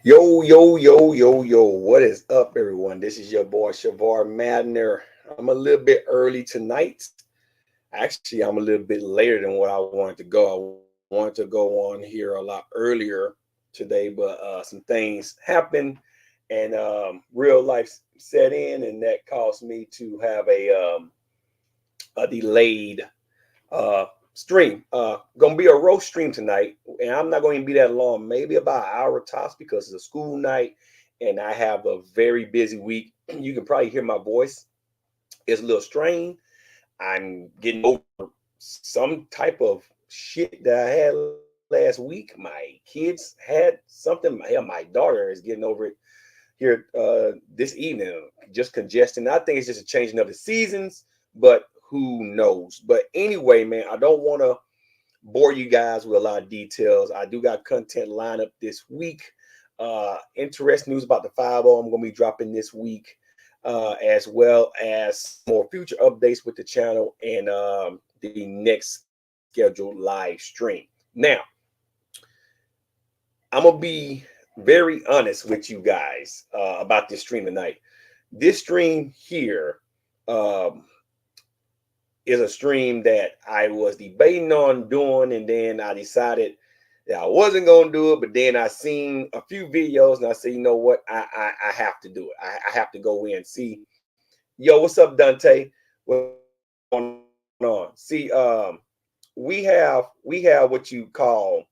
Yo, yo, yo, yo, yo. What is up, everyone? This is your boy Savar Matner. I'm a little bit early tonight. Actually, I'm a little bit later than what I wanted to go. I wanted to go on here a lot earlier today, but some things happened and real life set in, and that caused me to have a delayed stream. Gonna be a roast stream tonight, and I'm not going to be that long, maybe about an hour tops because it's a school night and I have a very busy week. You can probably hear my voice. It's a little strained. I'm getting over some type of shit that I had last week. My kids had something. Hell, my daughter is getting over it here this evening. Just congestion. I think it's just a changing of the seasons, but who knows? But anyway, man, I don't want to bore you guys with a lot of details. I do got content lined up this week. Interesting news about the 5-0 I'm going to be dropping this week, as well as more future updates with the channel and the next scheduled live stream. Now, I'm going to be very honest with you guys about this stream tonight. This stream here um, is a stream that I was debating on doing, and then I decided that I wasn't gonna do it. But then I seen a few videos, and I said, you know what, I have to do it. I have to go in and see. Yo, what's up, Dante? What's going on? See, we have what you call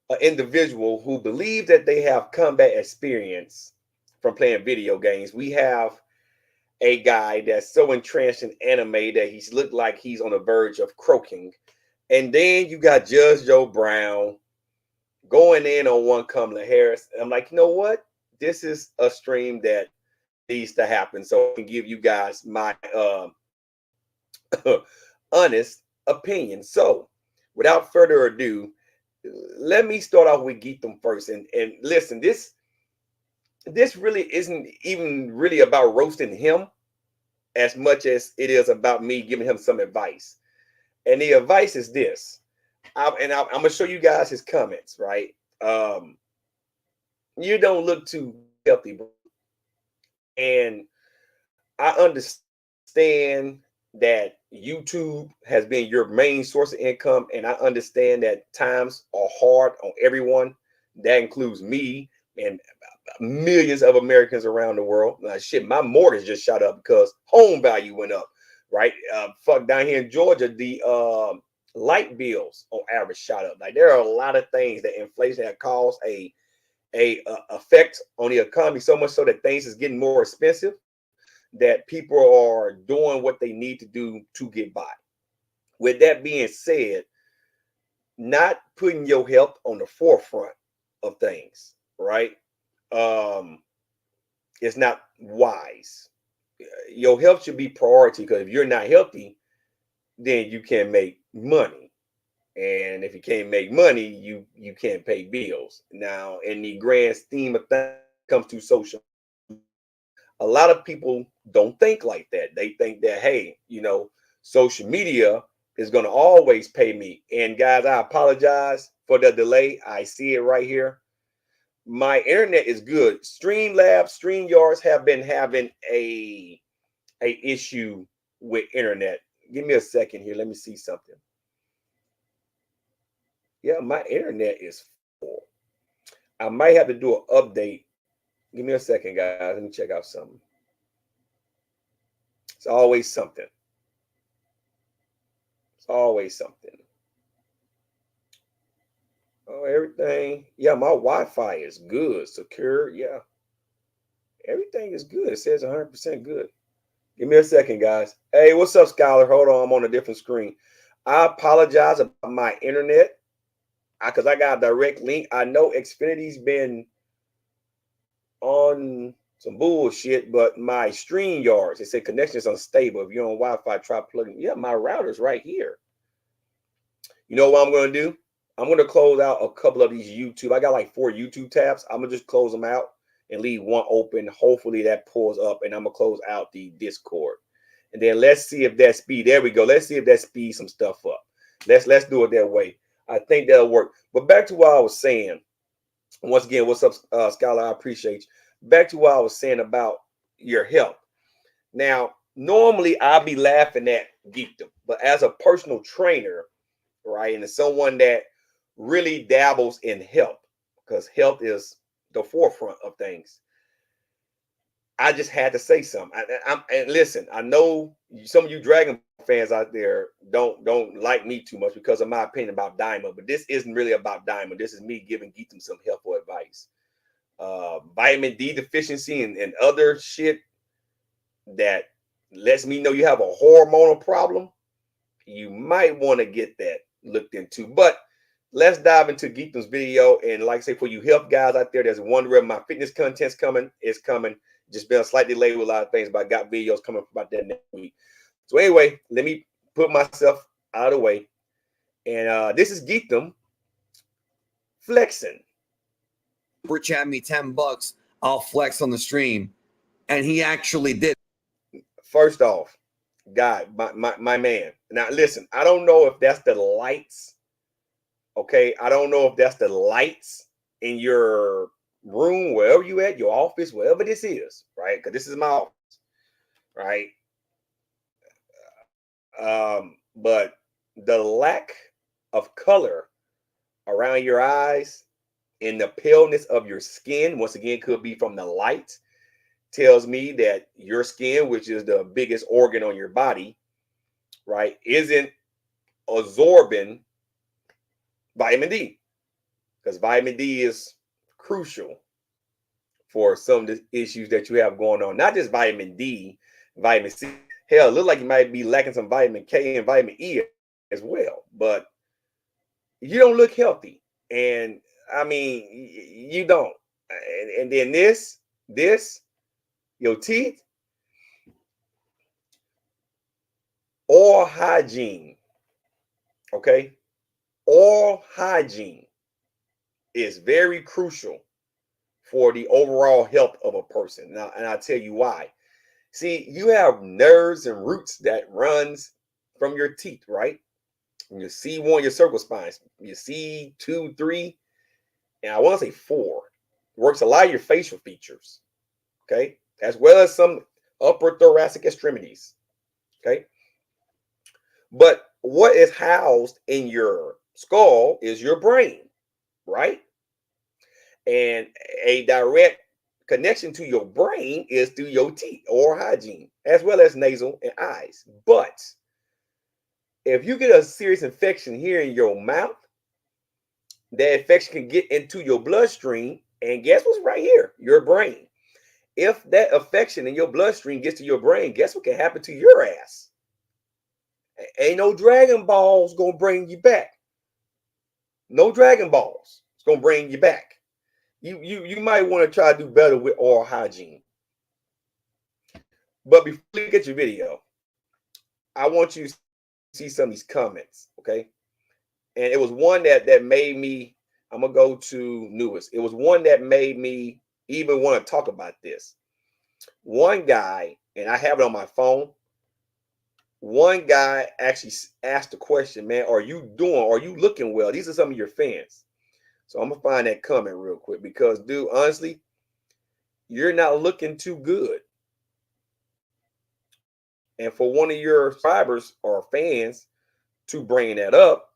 an individual who believe that they have combat experience from playing video games. We have a guy that's so entrenched in anime that he's looked like he's on the verge of croaking. And then you got Judge Joe Brown going in on one Kamala Harris. And I'm like, you know what? This is a stream that needs to happen. So I can give you guys my honest opinion. So without further ado, let me start off with Geekdom first. And listen, this really isn't even really about roasting him as much as it is about me giving him some advice. And the advice is this. I'm going to show you guys his comments, right? You don't look too healthy, bro. And I understand that YouTube has been your main source of income. And I understand that times are hard on everyone. That includes me and millions of Americans around the world. Shit, my mortgage just shot up because home value went up, right? Fuck, down here in Georgia, the light bills on average shot up. Like, there are a lot of things that inflation has caused a effect on the economy, so much so that things is getting more expensive, that people are doing what they need to do to get by. With that being said, not putting your health on the forefront of things, right? It's not wise. Your health should be priority, because if you're not healthy, then you can't make money. And if you can't make money, you can't pay bills. Now, in the grand scheme of things, comes to social, a lot of people don't think like that. They think that, hey, social media is going to always pay me. And guys, I apologize for the delay. I see it right here. My internet is good. Streamlabs, StreamYards have been having a issue with internet. Give me a second here. Let me see something. Yeah, my internet is full. I might have to do an update. Give me a second, guys. Let me check out something. It's always something. It's always something. Oh, everything. Yeah, my Wi-Fi is good, secure. Yeah, everything is good. It says 100% good. Give me a second, guys. Hey, what's up, Skylar? Hold on, I'm on a different screen. I apologize about my internet because I got a direct link. I know Xfinity's been on some bullshit, but my StreamYards, it said connection is unstable. If you're on Wi-Fi, try plugging. Yeah, my router's right here. You know what I'm going to do? I'm going to close out a couple of these YouTube. I got like 4 YouTube tabs. I'm going to just close them out and leave one open. Hopefully that pulls up, and I'm going to close out the Discord. And then let's see if that speed, there we go. Let's see if that speeds some stuff up. Let's do it that way. I think that'll work. But back to what I was saying. Once again, what's up, Scholar? I appreciate you. Back to what I was saying about your health. Now, normally I'll be laughing at Geekdom, but as a personal trainer, right, and as someone that really dabbles in health, because health is the forefront of things, I just had to say something. And listen, I know some of you Dragon fans out there don't like me too much because of my opinion about Diamond, but this isn't really about Diamond. This is me giving Geekdom some helpful advice. Vitamin D deficiency and other shit that lets me know you have a hormonal problem, you might want to get that looked into. But let's dive into Geekdom's video. And like I say, for you health guys out there that's wondering, my fitness content's coming. It's coming. Just been a slight delay with a lot of things, but I got videos coming about that next week. So anyway, let me put myself out of the way. And this is Geekdom flexing. Super chat me $10. I'll flex on the stream. And he actually did. First off, guy, my man. Now listen, I don't know if that's the lights. Okay, I don't know if that's the lights in your room, wherever you at, your office, wherever this is, right? Because this is my office, right? But the lack of color around your eyes and the paleness of your skin, once again, could be from the light, tells me that your skin, which is the biggest organ on your body, right, isn't absorbing vitamin D, because vitamin D is crucial for some of the issues that you have going on. Not just vitamin D, vitamin C. Hell, it looks like you might be lacking some vitamin K and vitamin E as well, but you don't look healthy. And I mean, you don't. And then this, your teeth, oral hygiene. Okay, oral hygiene is very crucial for the overall health of a person. Now, and I'll tell you why. See, you have nerves and roots that runs from your teeth, right? And you see one, your cervical spines. You see 2, 3, and I want to say 4. Works a lot of your facial features, okay? As well as some upper thoracic extremities, okay? But what is housed in your skull is your brain, right? And a direct connection to your brain is through your teeth, oral hygiene, as well as nasal and eyes. But if you get a serious infection here in your mouth, that infection can get into your bloodstream. And guess what's right here? Your brain. If that infection in your bloodstream gets to your brain, guess what can happen to your ass? Ain't no Dragon Balls gonna bring you back. No Dragon Balls. It's gonna bring you back. You might want to try to do better with oral hygiene. But before you get your video, I want you to see some of these comments, okay? And it was one that made me, I'm gonna go to newest. It was one that made me even want to talk about this. One guy, and I have it on my phone. One guy actually asked the question, man, are you looking well? These are some of your fans. So I'm gonna find that comment real quick because, dude, honestly, you're not looking too good. And for one of your subscribers or fans to bring that up,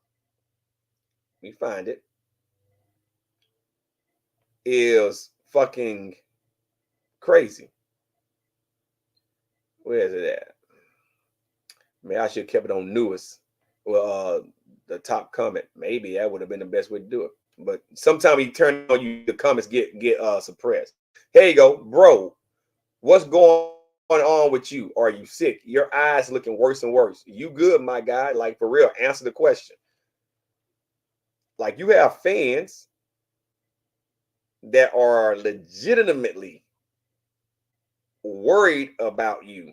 we find it, is fucking crazy. Where is it at? Man, I should have kept it on newest. Well, the top comment. Maybe that would have been the best way to do it. But sometimes you turn on you, the comments get suppressed. Here you go, bro. What's going on with you? Are you sick? Your eyes looking worse and worse. You good, my guy? Like, for real, answer the question. Like, you have fans that are legitimately worried about you.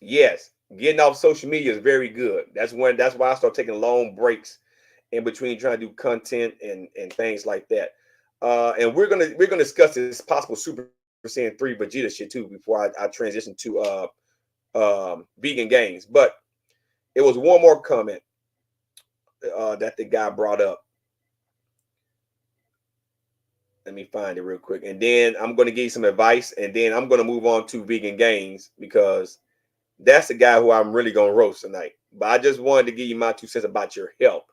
Yes, getting off social media is very good. That's why I start taking long breaks in between trying to do content and things like that. And we're gonna discuss this possible Super Saiyan 3 Vegeta shit too before I transition to vegan gains. But it was one more comment that the guy brought up, Let me find it real quick. And then I'm going to give you some advice. And then I'm going to move on to Vegan Gains, because that's the guy who I'm really going to roast tonight. But I just wanted to give you my 2 cents about your health.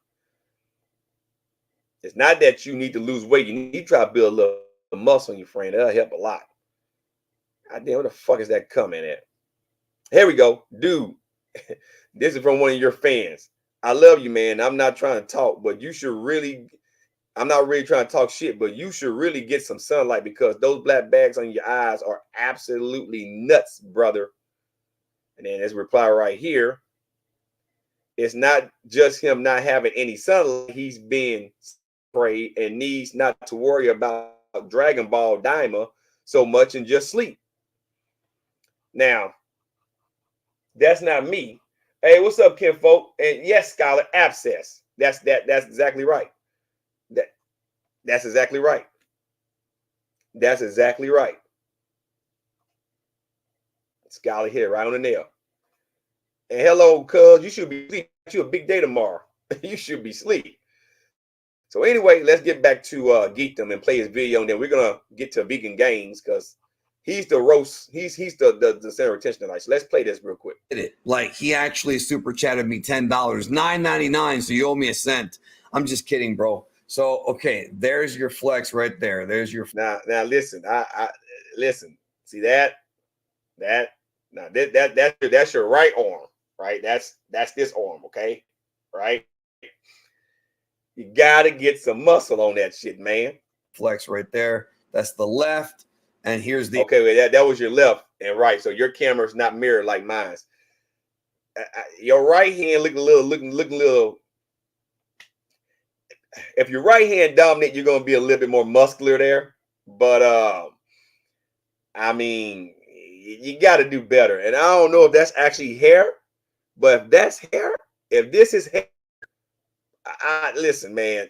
It's not that you need to lose weight. You need to try to build a little muscle on your friend. That'll help a lot. God damn, what the fuck is that coming at? Here we go. Dude, this is from one of your fans. I love you, man. I'm not trying to talk, but you should really, I'm not really trying to talk shit, but you should really get some sunlight, because those black bags on your eyes are absolutely nuts, brother. And then his reply right here, it's not just him not having any sunlight. He's being sprayed and needs not to worry about Dragon Ball Daima so much and just sleep. Now, that's not me. Hey, what's up, kinfolk? And yes, Scholar, abscess. That's exactly right. That's exactly right. That's exactly right. Scholar hit it right on the nail. And hello, cuz, you should be sleep. You a big day tomorrow. You should be asleep. So anyway, let's get back to Geekdom and play his video, and then we're gonna get to Vegan Gains, because he's the roast. He's the center of attention tonight. So let's play this real quick. Like, he actually super chatted me $10, $9.99. So you owe me a cent. I'm just kidding, bro. So okay, there's your flex right there. There's your now listen. I listen. See that now that's your right arm, right? That's this arm, okay, right? You gotta get some muscle on that shit, man. Flex right there. That's the left, and here's the okay. Well, that was your left and right. So your camera's not mirrored like mine's. Your right hand looking a little. If your right hand dominant, you're gonna be a little bit more muscular there. But I mean, you got to do better. And I don't know if that's actually hair, but if that's hair, if this is hair, listen, man.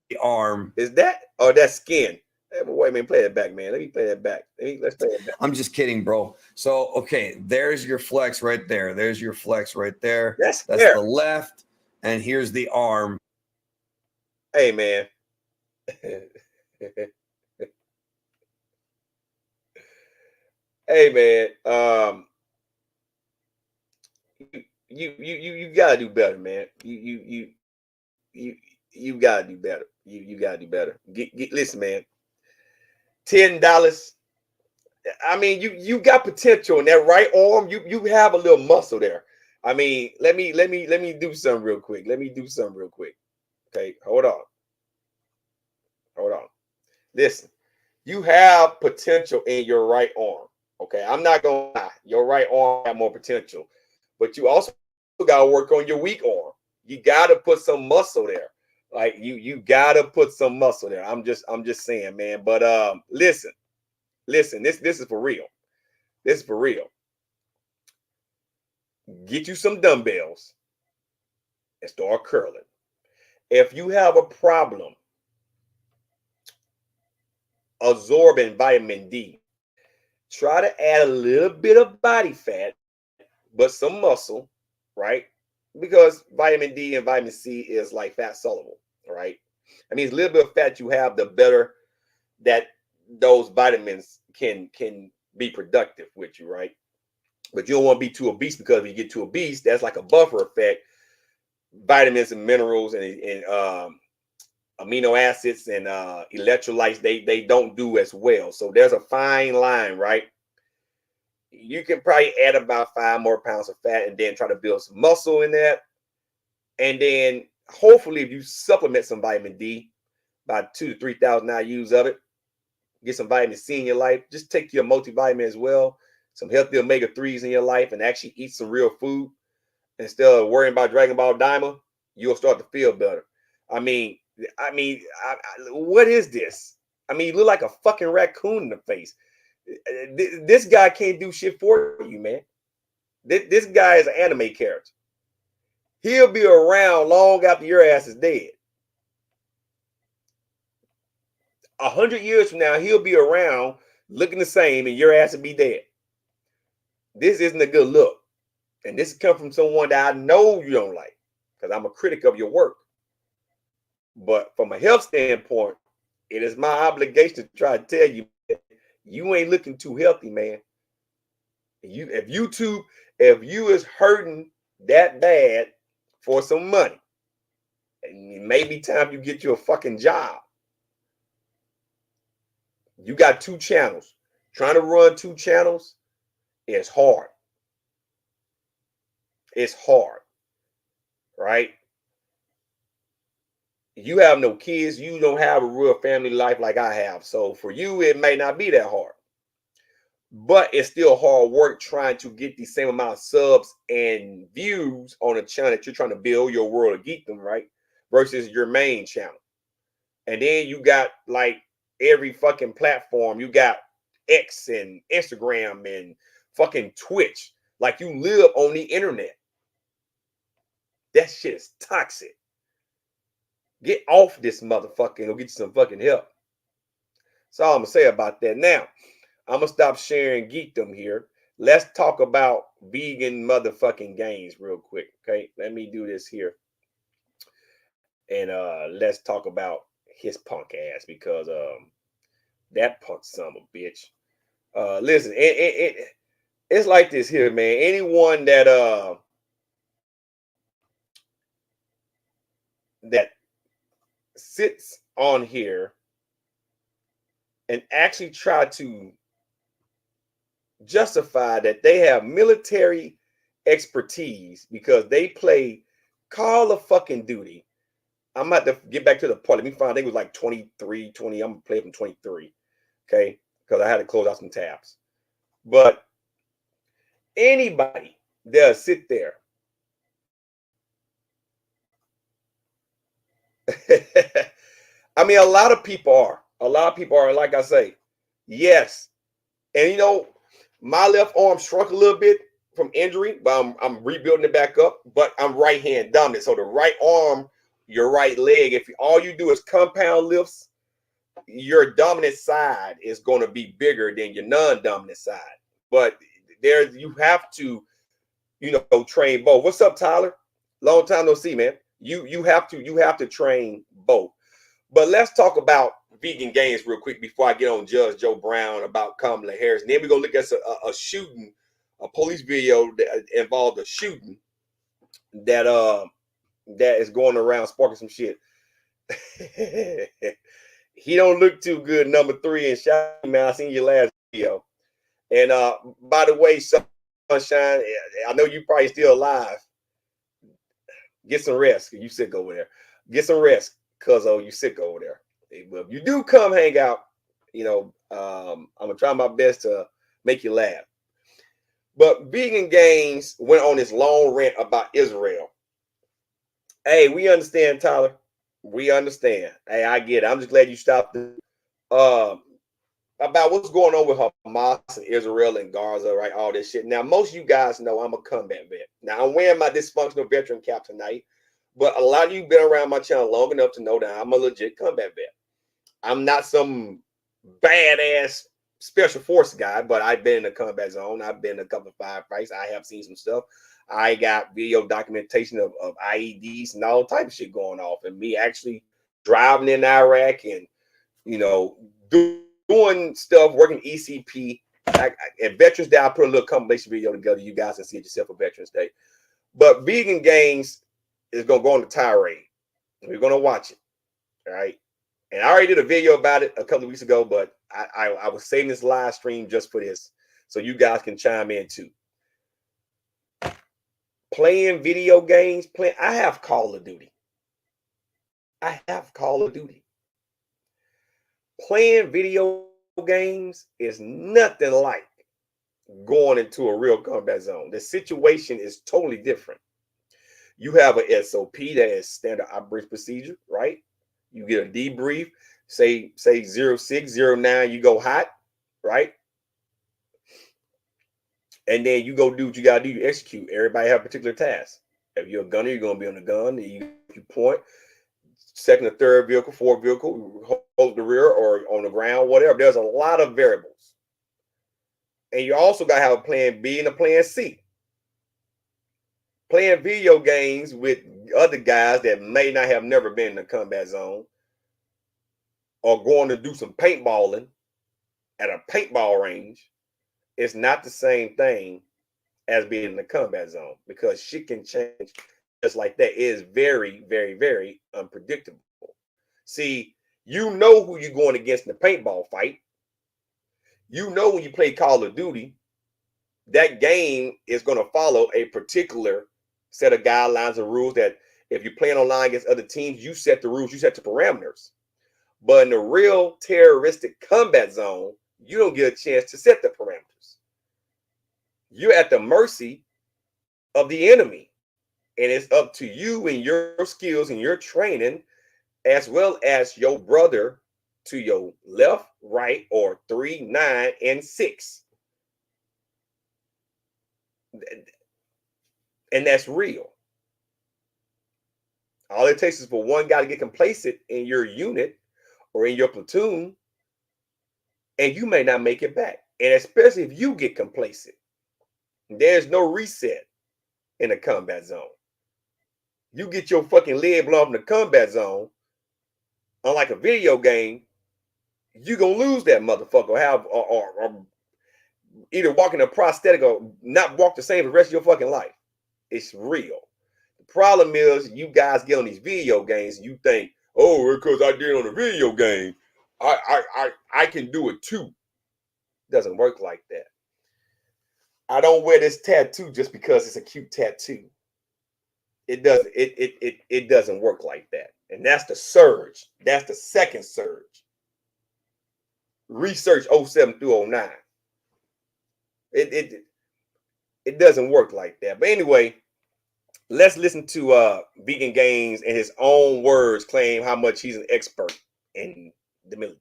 The arm is that, or that's skin? Hey, wait a minute, play that back, man. Let me play that back. Let's play it back. I'm just kidding, bro. So okay, there's your flex right there. There's your flex right there. That's the left, and here's the arm. Hey, man. Hey, man. You gotta do better, man. You gotta do better. You gotta do better. Listen, man. $10. I mean, you got potential in that right arm. You have a little muscle there. I mean, let me do something real quick. Okay, hold on. Listen, you have potential in your right arm. Okay, I'm not gonna lie. Your right arm have more potential, but you also gotta work on your weak arm. You gotta put some muscle there. Like you gotta put some muscle there. I'm just saying, man. But listen. This is for real. This is for real. Get you some dumbbells and start curling. If you have a problem absorbing vitamin D, try to add a little bit of body fat, but some muscle, right? Because vitamin D and vitamin C is like fat soluble, right? I mean, it's a little bit of fat you have, the better that those vitamins can be productive with you, right? But you don't want to be too obese, because if you get too obese, that's like a buffer effect. Vitamins and minerals and amino acids and electrolytes, they don't do as well. So there's a fine line, right? You can probably add about 5 more pounds of fat and then try to build some muscle in that. And then hopefully if you supplement some vitamin D, about 2,000 to 3,000 IUs of it, get some vitamin C in your life. Just take your multivitamin as well, some healthy omega-3s in your life, and actually eat some real food instead of worrying about Dragon Ball Daima. You'll start to feel better. I mean, what is this? I mean, you look like a fucking raccoon in the face. This guy can't do shit for you, man. This guy is an anime character. He'll be around long after your ass is dead. 100 years from now, he'll be around looking the same and your ass will be dead. This isn't a good look. And this comes from someone that I know you don't like, because I'm a critic of your work. But from a health standpoint, It is my obligation to try to tell you, you ain't looking too healthy, man. If you is hurting that bad for some money, it may be time you get you a fucking job. You got 2 channels. Trying to run 2 channels is hard. It's hard, right? You have no kids. You don't have a real family life like I have. So for you, it may not be that hard. But it's still hard work trying to get the same amount of subs and views on a channel that you're trying to build your world of geekdom, right? Versus your main channel. And then you got like every fucking platform. You got X and Instagram and fucking Twitch. Like you live on the internet. That shit is toxic. Get off this motherfucker and go get you some fucking help. That's all I'm gonna say about that. Now, I'm gonna stop sharing geekdom here. Let's talk about vegan motherfucking gains real quick. Okay, let me do this here. And let's talk about his punk ass because that punk son of a bitch. Listen, it's like this here, man. Anyone that sits on here and actually try to justify that they have military expertise because they play Call of fucking Duty. I'm about to get back to the part. Let me find. I think it was like 23, 20. I'm gonna play from 23. Okay, because I had to close out some tabs. But anybody that'll sit there. I mean, a lot of people are. A lot of people are. Like I say, yes. And you know, my left arm shrunk a little bit from injury, but I'm rebuilding it back up. But I'm right hand dominant, so the right arm, your right leg. If all you do is compound lifts, your dominant side is going to be bigger than your non-dominant side. But there, you have to, train both. What's up, Tyler? Long time no see, man. You have to train both. But let's talk about vegan gains real quick before I get on Judge Joe Brown about Kamala Harris. And then we're gonna look at a shooting, a police video that involved a shooting that is going around sparking some shit. He don't look too good, number 3. And shout out, man, I seen your last video. And by the way, Sunshine, I know you probably still alive. Get some rest. You sick over there. Get some rest, cuz you sick over there. If you do come hang out, I'm gonna try my best to make you laugh. But Vegan Gains went on this long rant about Israel. Hey, we understand, Tyler. We understand. Hey, I get it. I'm just glad you stopped. About what's going on with Hamas and Israel and Gaza, right? All this shit. Now, most of you guys know I'm a combat vet. Now, I'm wearing my dysfunctional veteran cap tonight, but a lot of you been around my channel long enough to know that I'm a legit combat vet. I'm not some badass special force guy, but I've been in a combat zone. I've been in a couple of firefights. I have seen some stuff. I got video documentation of IEDs and all type of shit going off, and me actually driving in Iraq and doing stuff, working ECP. And Veterans Day, I'll put a little compilation video together. You guys can see it yourself for Veterans Day. But Vegan Gains is going to go on the tirade. We're going to watch it. All right. And I already did a video about it a couple of weeks ago, but I was saving this live stream just for this. So you guys can chime in too. Playing video games. I have Call of Duty. Playing video games is nothing like going into a real combat zone. The situation is totally different. You have a SOP, that is standard operating procedure, right? You get a debrief, say 06, 09, you go hot, right? And then you go do what you gotta do. You execute. Everybody have a particular task. If you're a gunner, you're gonna be on the gun. You point. Second or third vehicle, fourth vehicle, hold the rear or on the ground, whatever. There's a lot of variables. And you also got to have a plan B and a plan C. Playing video games with other guys that may not have never been in the combat zone or going to do some paintballing at a paintball range is not the same thing as being in the combat zone, because shit can change just like that. It is very, very, very unpredictable. See, you know who you're going against in the paintball fight. You know when you play Call of Duty, that game is going to follow a particular set of guidelines and rules that if you're playing online against other teams, you set the rules, you set the parameters. But in the real terroristic combat zone, you don't get a chance to set the parameters. You're at the mercy of the enemy. And it's up to you and your skills and your training, as well as your brother to your left, right, or 3, 9, and 6. And that's real. All it takes is for one guy to get complacent in your unit or in your platoon, and you may not make it back. And especially if you get complacent, there's no reset in a combat zone. You get your fucking leg blown off in the combat zone, unlike a video game, you're gonna lose that motherfucker, or have or either walk in a prosthetic or not walk the same for the rest of your fucking life. It's real. The problem is you guys get on these video games and you think, oh, because I did it on a video game, I can do it too. It doesn't work like that. I don't wear this tattoo just because it's a cute tattoo. It doesn't work like that. And that's the surge. That's the second surge. Research 07 through 09. It doesn't work like that. But anyway, let's listen to Vegan Gaines in his own words claim how much he's an expert in the military.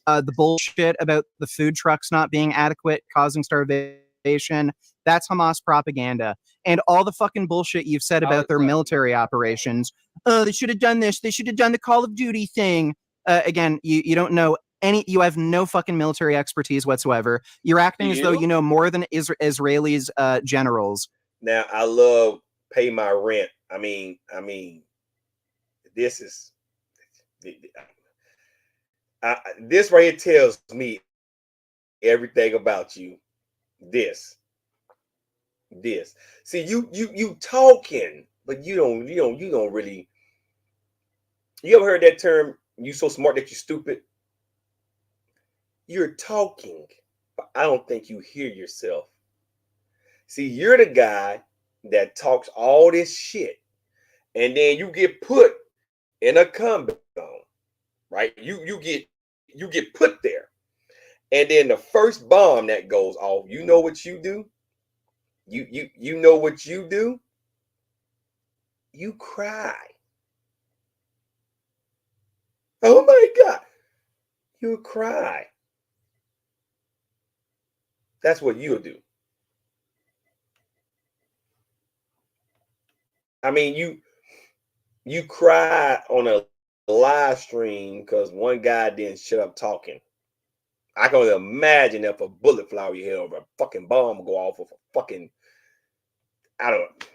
The bullshit about the food trucks not being adequate, causing starvation, that's Hamas propaganda. And all the fucking bullshit you've said about their military operations. They should have done this. They should have done the Call of Duty thing. Again, you don't know you have no fucking military expertise whatsoever. You're acting as though you know more than Israelis generals. Now, I love pay my rent. I mean, this is this right here tells me everything about you. This. See, you talking, but you don't really. You ever heard that term? You so smart that you're stupid. You're talking, but I don't think you hear yourself. See, you're the guy that talks all this shit, and then you get put in a combat zone, right? You get put there, and then the first bomb that goes off, you know what you do? You know what you do? You cry. Oh my God. You cry. That's what you'll do. I mean, you cry on a live stream because one guy didn't shut up talking. I can only imagine if a bullet fly over your head or a fucking bomb go off of a fucking, I don't know.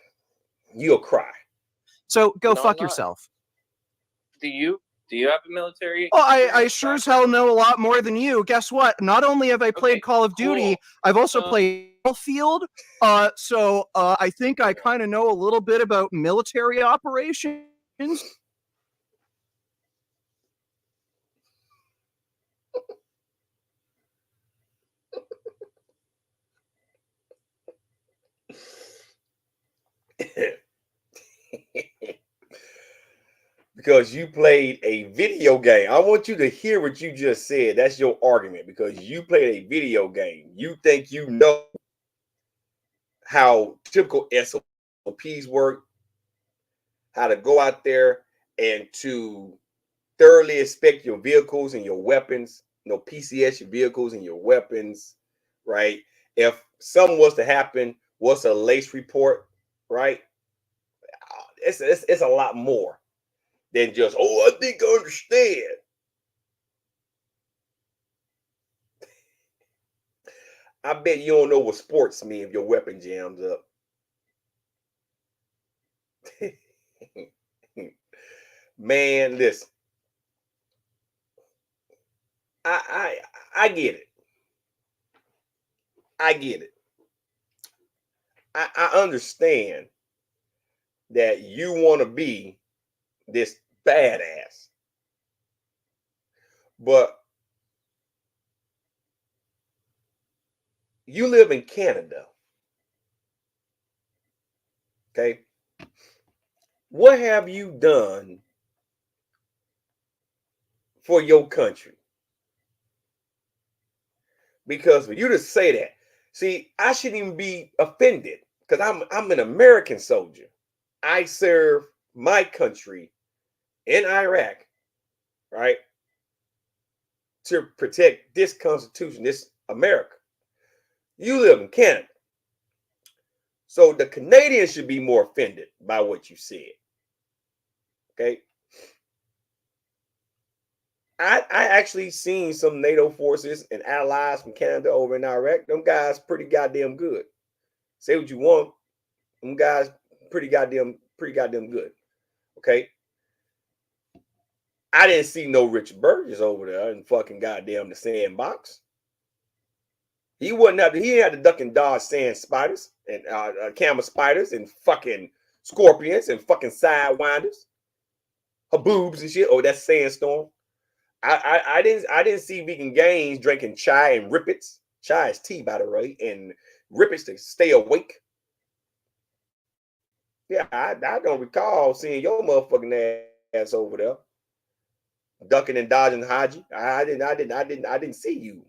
You'll cry. So go fuck yourself. Do you have a military? Well, I sure as hell know a lot more than you. Guess what? Not only have I played Call of Duty, I've also played Battlefield. So I think I kind of know a little bit about military operations. Because you played a video game. I want you to hear what you just said. That's your argument. Because you played a video game. You think you know how typical SOPs work, how to go out there and to thoroughly inspect your vehicles and your weapons, PCS your vehicles and your weapons, right? If something was to happen, what's a lace report, right? It's a lot more than just, oh, I think I understand. I bet you don't know what sports mean if your weapon jams up. Man, listen. I get it. I get it. I understand that you want to be this badass, but you live in Canada. Okay. What have you done for your country? Because for you to say that, see, I shouldn't even be offended because I'm an American soldier. I serve my country in Iraq, right, to protect this Constitution, this America. You live in Canada. So the Canadians should be more offended by what you said. Okay. I actually seen some NATO forces and allies from Canada over in Iraq. Them guys pretty goddamn good. Say what you want. Them guys pretty goddamn good. Okay. I didn't see no Richard Burgess over there in fucking goddamn the sandbox. He wasn't out there. He had to duck and dodge sand spiders and camel spiders and fucking scorpions and fucking sidewinders, haboobs and shit. Oh, that's sandstorm. I didn't see Vegan Gaines drinking chai and rippets. Chai is tea, by the way, and rippets to stay awake. Yeah, I don't recall seeing your motherfucking ass over there ducking and dodging Haji. I didn't see you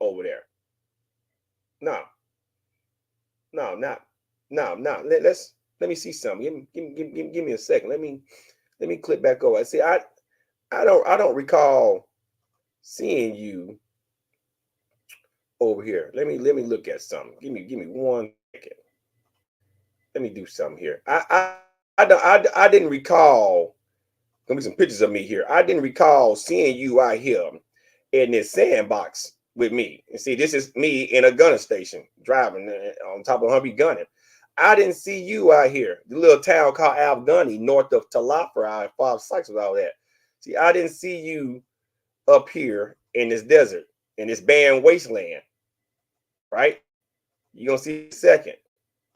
over there. No. Let me see something. Give me a second. Let me click back over. See, I don't recall seeing you over here. Let me look at something. Give me 1 second. Let me do something here. I didn't recall. Gonna be some pictures of me here. I didn't recall seeing you out here in this sandbox with me. And see, this is me in a gunner station driving on top of Humvee gunning. I didn't see you out here. The little town called Algany, north of Talafra, 5 Sykes with all that. See, I didn't see you up here in this desert, in this barren wasteland, right? You're gonna see a second.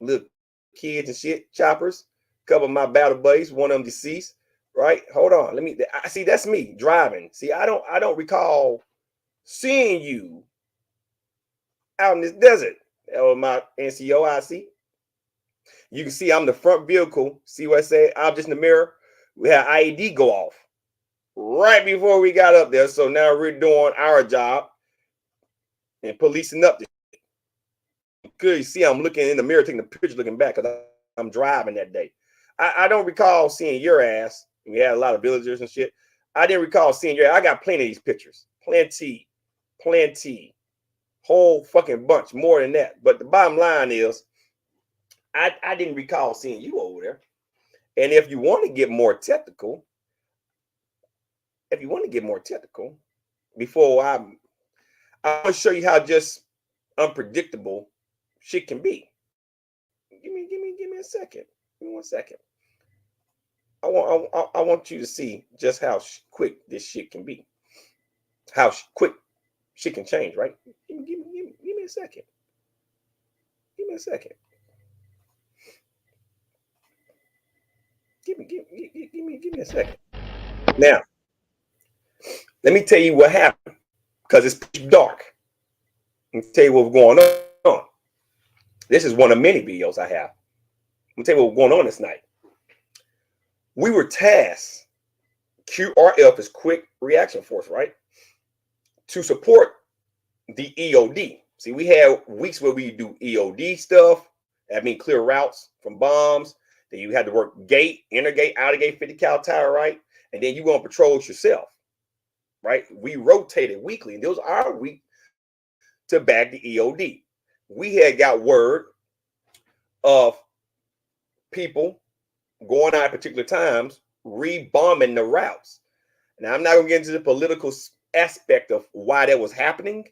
Little kids and shit, choppers, couple of my battle buddies, one of them deceased, right? Hold on. I see that's me driving. See, I don't recall seeing you out in this desert. That was my NCO I see. You can see I'm the front vehicle. See what I say? Objects in the mirror. We had IED go off right before we got up there. So now we're doing our job and policing up this. Good. You see, I'm looking in the mirror, taking the picture, looking back because I'm driving that day. I don't recall seeing your ass. We had a lot of villagers and shit. I didn't recall seeing your ass. I got plenty of these pictures. Plenty. Whole fucking bunch, more than that. But the bottom line is, I didn't recall seeing you over there. And if you want to get more technical, before I want to show you how just unpredictable shit can be. Give me a second. Give me 1 second. I want you to see just how quick this shit can be. How quick shit can change, right? Give me a second. Give me a second. Give me a second. Now, let me tell you what happened, because it's pitch dark. Let me tell you what's going on. This is one of many videos I have. Let me tell you what's going on this night. We were tasked, QRF is Quick Reaction Force, right, to support the EOD. See, we had weeks where we do EOD stuff. That means clear routes from bombs. Then you had to work gate, inner gate, outer gate, 50 cal tower, right? And then you go on patrols yourself, right? We rotated weekly, and those are our week to bag the EOD. We had got word of people going out at particular times, rebombing the routes. Now, I'm not going to get into the political aspect of why that was happening,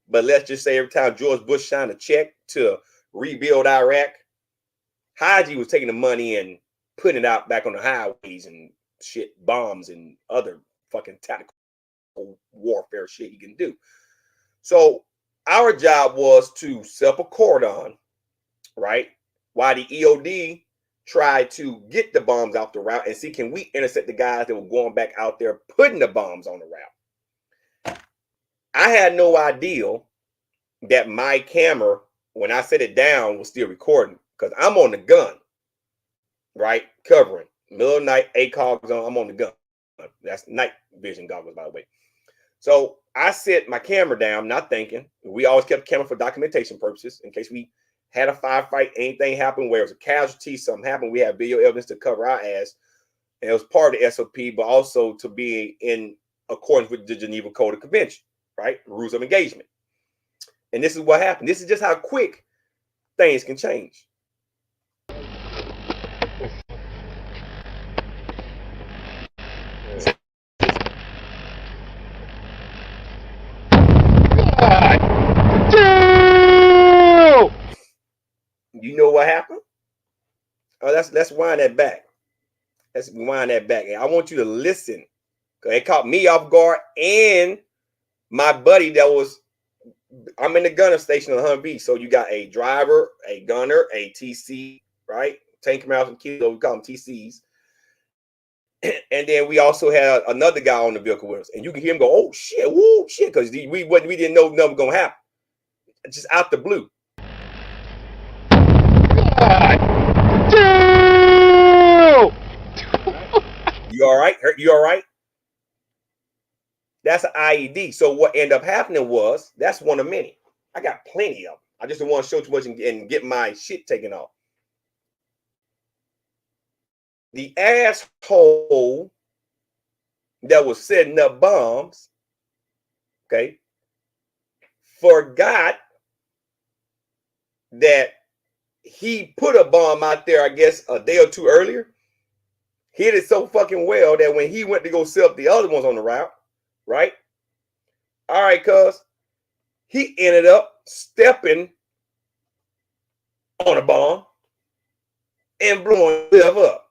but let's just say every time George Bush signed a check to rebuild Iraq, Haji was taking the money and putting it out back on the highways and shit, bombs and other fucking tactical warfare shit you can do. So our job was to set up a cordon, right? While the EOD tried to get the bombs out the route and see, can we intercept the guys that were going back out there putting the bombs on the route? I had no idea that my camera, when I set it down, was still recording because I'm on the gun, right? Covering. Middle of night, ACOGs on, I'm on the gun. That's night vision goggles, by the way. So I set my camera down, not thinking. We always kept the camera for documentation purposes in case we had a firefight, anything happened where it was a casualty, something happened, we had video evidence to cover our ass. And it was part of the SOP, but also to be in accordance with the Geneva Code of Convention, right? Rules of engagement. And this is what happened. This is just how quick things can change. You know what happened? Oh, let's wind that back. Let's wind that back. And I want you to listen. Because it caught me off guard and my buddy that was, I'm in the gunner station on Humvee. So you got a driver, a gunner, a TC, right? Tank miles and kilos, we call them TCs. And then we also had another guy on the vehicle with us. And you can hear him go, oh shit, woo, shit, because we didn't know nothing was gonna happen. Just out the blue. You all right? You all right? That's an IED. So what ended up happening was, that's one of many. I got plenty of them. I just don't want to show too much and get my shit taken off. The asshole that was setting up bombs, okay, forgot that he put a bomb out there, I guess, a day or two earlier. Hit it so fucking well that when he went to go set up the other ones on the route, right? All right, cuz he ended up stepping on a bomb and blowing himself up.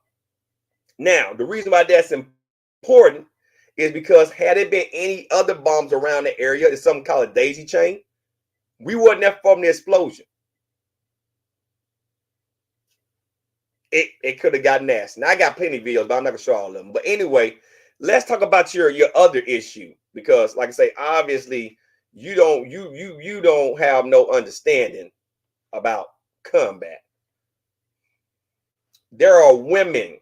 Now, the reason why that's important is because had it been any other bombs around the area, it's something called a daisy chain, we wasn't that far from the explosion. It could have gotten nasty. Now I got plenty of videos, but I'm not gonna show all of them. But anyway, let's talk about your other issue, because like I say, obviously you don't have no understanding about combat. There are women.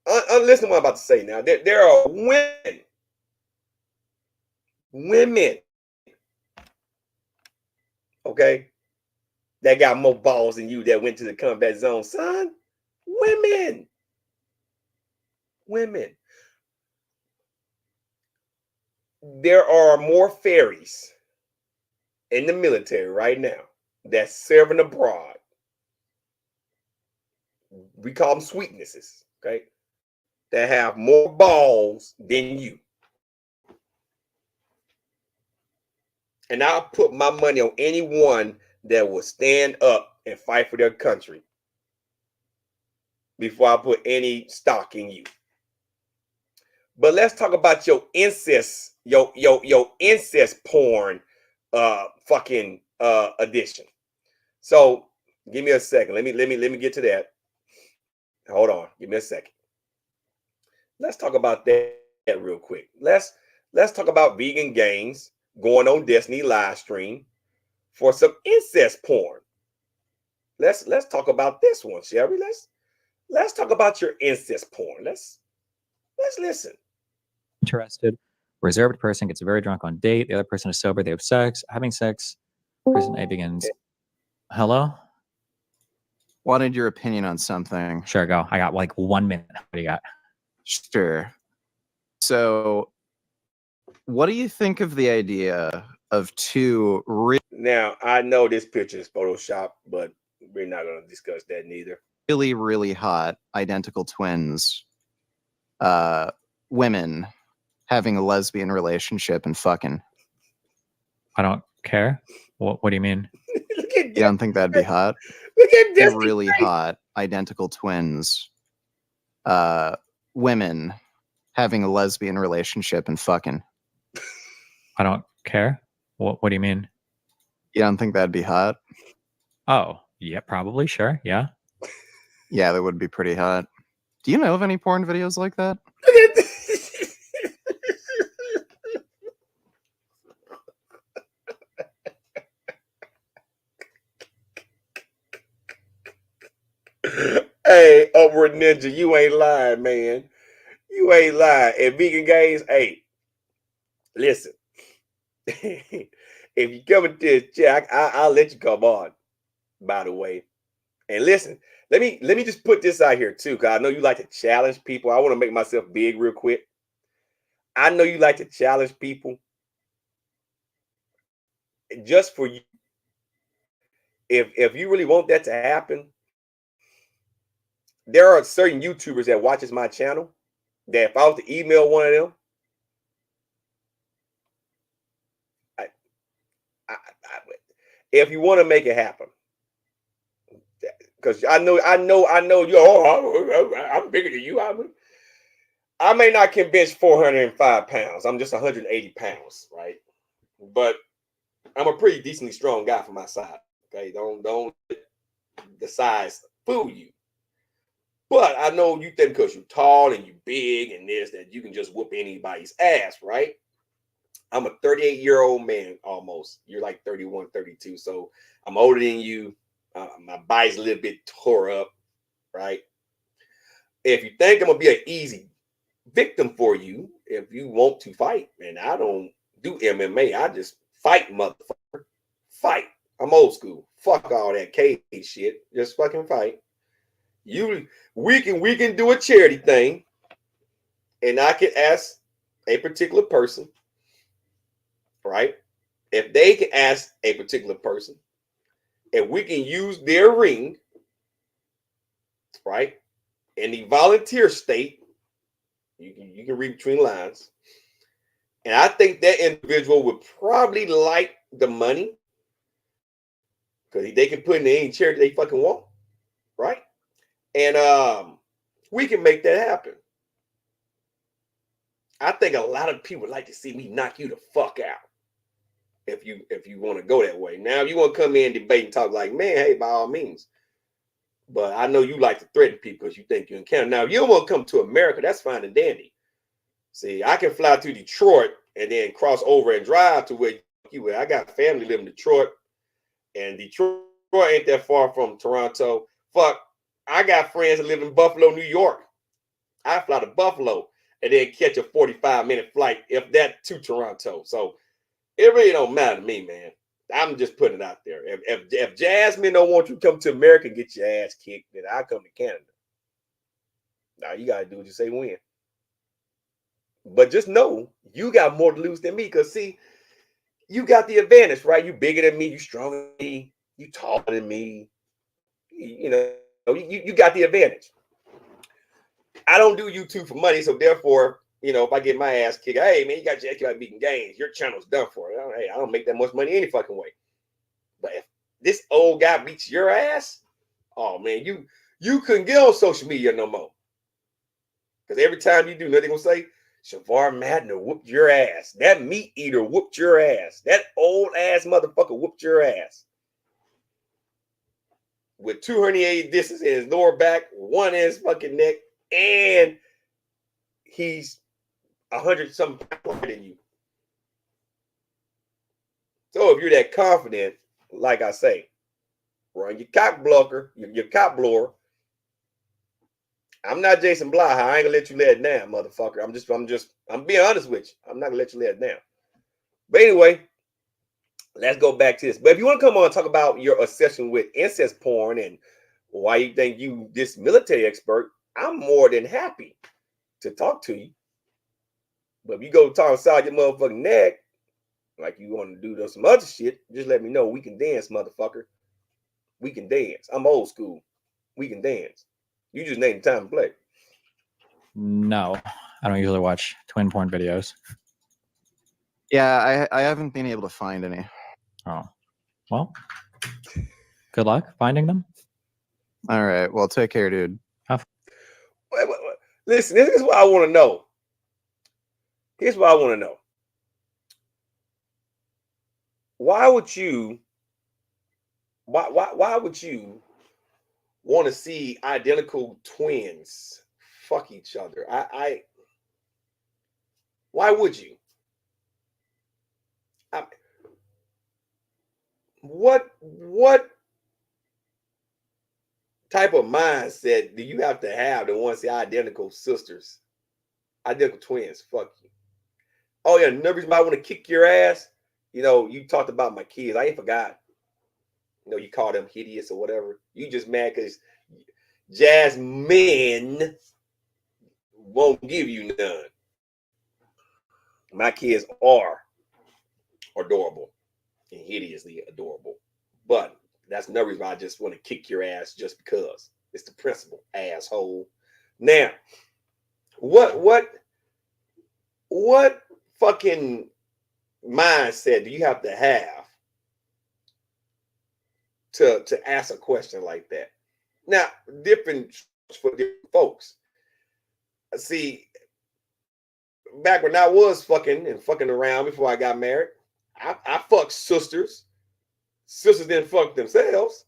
Listen to what I'm about to say now. There are women, okay, that got more balls than you that went to the combat zone, son. Women. There are more fairies in the military right now that's serving abroad. We call them sweetnesses, okay, that have more balls than you. And I'll put my money on anyone that will stand up and fight for their country before I put any stock in you. But let's talk about your incest, your incest porn fucking addiction. So give me a second. Let me get to that. Hold on. Give me a second. Let's talk about that real quick. Let's talk about vegan gangs going on Destiny live stream for some incest porn. Let's talk about this one, shall we? Let's talk about your incest porn. Let's listen. Interested. Reserved person gets very drunk on date. The other person is sober. They have sex. Having sex. Person A begins. Hello? Wanted your opinion on something. Sure, go. I got like 1 minute. What do you got? Sure. So, what do you think of the idea of two Now, I know this picture is Photoshop, but we're not going to discuss that neither. really, really hot identical twins, women having a lesbian relationship and fucking? I don't care. What do you mean? Look at You don't think that'd be hot? Look at this. Really hot identical twins, women having a lesbian relationship and fucking. I don't care. What do you mean? You don't think that'd be hot? Oh, yeah, probably. Sure. Yeah. Yeah, that would be pretty hot. Do you know of any porn videos like that? Hey, Upward Ninja, you ain't lying, man. You ain't lying. And Vegan Games, hey, listen. If you come into this chat, I'll let you come on, by the way. And listen, let me just put this out here too, because I know you like to challenge people. I want to make myself big real quick. I know you like to challenge people. Just for you, if you really want that to happen, there are certain YouTubers that watches my channel that if I was to email one of them, if you want to make it happen, because I know you. Oh, I'm bigger than you. I may not convince 405 pounds. I'm just 180 pounds, right? But I'm a pretty decently strong guy for my size. Okay, don't let the size fool you. But I know you think because you're tall and you're big and this that you can just whoop anybody's ass, right? I'm a 38-year-old man almost. You're like 31, 32. So I'm older than you. My body's a little bit tore up, right? If you think I'm gonna be an easy victim for you, if you want to fight, and I don't do MMA, I just fight, motherfucker. Fight. I'm old school. Fuck all that cage shit. Just fucking fight. We can do a charity thing, and I can ask a particular person, right? If they can ask a particular person, and we can use their ring, right? In the volunteer state, you can read between lines. And I think that individual would probably like the money because they can put in any charity they fucking want, right? And we can make that happen. I think a lot of people would like to see me knock you the fuck out. If you want to go that way. Now, if you want to come in and debate and talk like, man, hey, by all means. But I know you like to threaten people because you think you're in Canada. Now, if you don't want to come to America, that's fine and dandy. See, I can fly to Detroit and then cross over and drive to where you at. I got family living in Detroit, and Detroit ain't that far from Toronto. Fuck, I got friends that live in Buffalo, New York. I fly to Buffalo and then catch a 45-minute flight, if that, to Toronto. So it really don't matter to me, man. I'm just putting it out there. If Jasmine don't want you to come to America and get your ass kicked, then I'll come to Canada. Now you gotta do what you say when. But just know you got more to lose than me, because see, you got the advantage, right? You bigger than me, you stronger than me, you taller than me. You know, you got the advantage. I don't do YouTube for money, so therefore, you know, if I get my ass kicked, hey man, you got your ass kicked out beating games, your channel's done for. Hey, I don't make that much money any fucking way. But if this old guy beats your ass, oh man, you couldn't get on social media no more. Because every time you do, nothing gonna say, Savar Matner whooped your ass. That meat eater whooped your ass. That old ass motherfucker whooped your ass. With 2 herniated discs in his lower back, one in his fucking neck, and he's 100-something pounds than you. So if you're that confident, like I say, run your cock blocker, your cock blower. I'm not Jason Blah. I ain't gonna let you lay it down, motherfucker. I'm being honest with you. I'm not gonna let you lay it down. But anyway, let's go back to this. But if you want to come on and talk about your obsession with incest porn and why you think you this military expert, I'm more than happy to talk to you. But if you go talk inside your motherfucking neck, like you want to do some other shit, just let me know. We can dance, motherfucker. We can dance. I'm old school. We can dance. You just name the time and play. No, I don't usually watch twin porn videos. Yeah, I haven't been able to find any. Oh, well, good luck finding them. All right, well, take care, dude. Wait. Listen, this is what I want to know. Here's what I want to know. why would you want to see identical twins fuck each other? Why would you? What type of mindset do you have to want to see identical sisters, identical twins fuck you? Oh yeah, another reason I want to kick your ass. You know, you talked about my kids. I ain't forgot. You know, you call them hideous or whatever. You just mad because Jasmine won't give you none. My kids are adorable and hideously adorable. But that's another reason why I just want to kick your ass just because. It's the principle, asshole. Now, what fucking mindset do you have to ask a question like that? Now, different for different folks. See, back when I was fucking around before I got married, I fucked sisters. Sisters didn't fuck themselves.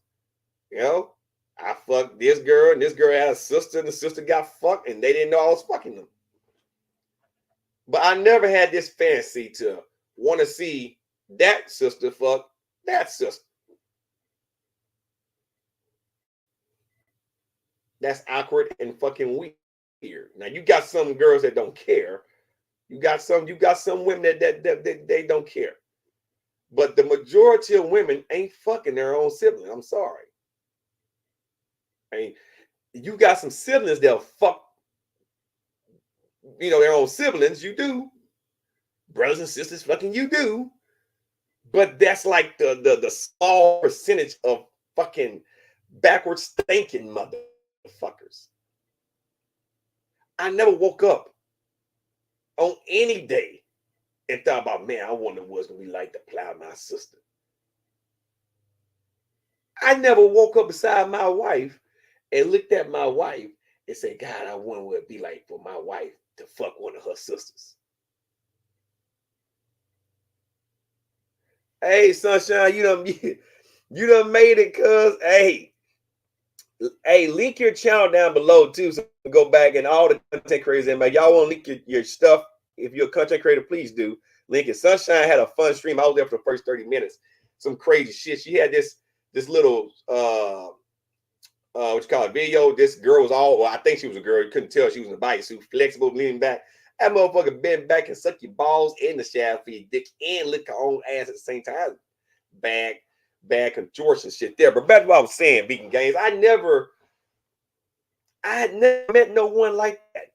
You know, I fucked this girl, and this girl had a sister, and the sister got fucked, and they didn't know I was fucking them. But I never had this fantasy to want to see that sister fuck that sister. That's awkward and fucking weird. Now you got some girls that don't care. You got some women that they don't care. But the majority of women ain't fucking their own sibling. I'm sorry. I mean, you got some siblings that'll fuck, you know, their own siblings. You do. Brothers and sisters fucking you do. But that's like the small percentage of fucking backwards thinking motherfuckers. I never woke up on any day and thought about, man, I wonder what's gonna be like to plow my sister. I never woke up beside my wife and looked at my wife and said, God, I wonder what it'd be like for my wife to fuck one of her sisters. Hey, sunshine, you done made it, cuz. Hey, link your channel down below too, so you can go back and all the content creators. And y'all want to link your stuff. If you're a content creator, please do link it. Sunshine had a fun stream. I was there for the first 30 minutes. Some crazy shit. She had this little what you call it, video. This girl was all, well, I think she was a girl. You couldn't tell she was in a bodysuit, flexible, leaning back. That motherfucker bend back and suck your balls in the shaft for your dick and lick her own ass at the same time. Bad contortion shit there. But back to what I was saying, Vegan Games, I had never met no one like that.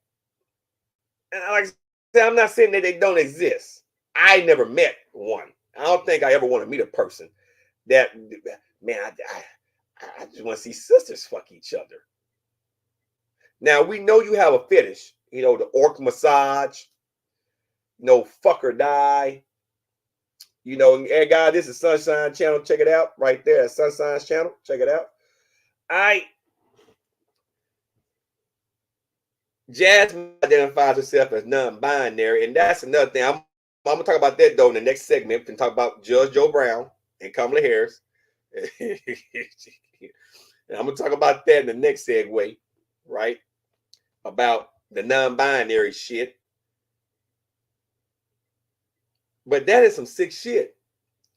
And like I said, I'm not saying that they don't exist. I never met one. I don't think I ever want to meet a person that, man, I just want to see sisters fuck each other. Now, we know you have a fetish, you know, the orc massage, you know, fuck or die. You know, hey guys, this is Sunshine Channel. Check it out right there. That's Sunshine's channel. Check it out. Jasmine identifies herself as non-binary, and that's another thing. I'm gonna talk about that though in the next segment. We can talk about Judge Joe Brown and Kamala Harris. And I'm gonna talk about that in the next segue, right? About the non-binary shit. But that is some sick shit.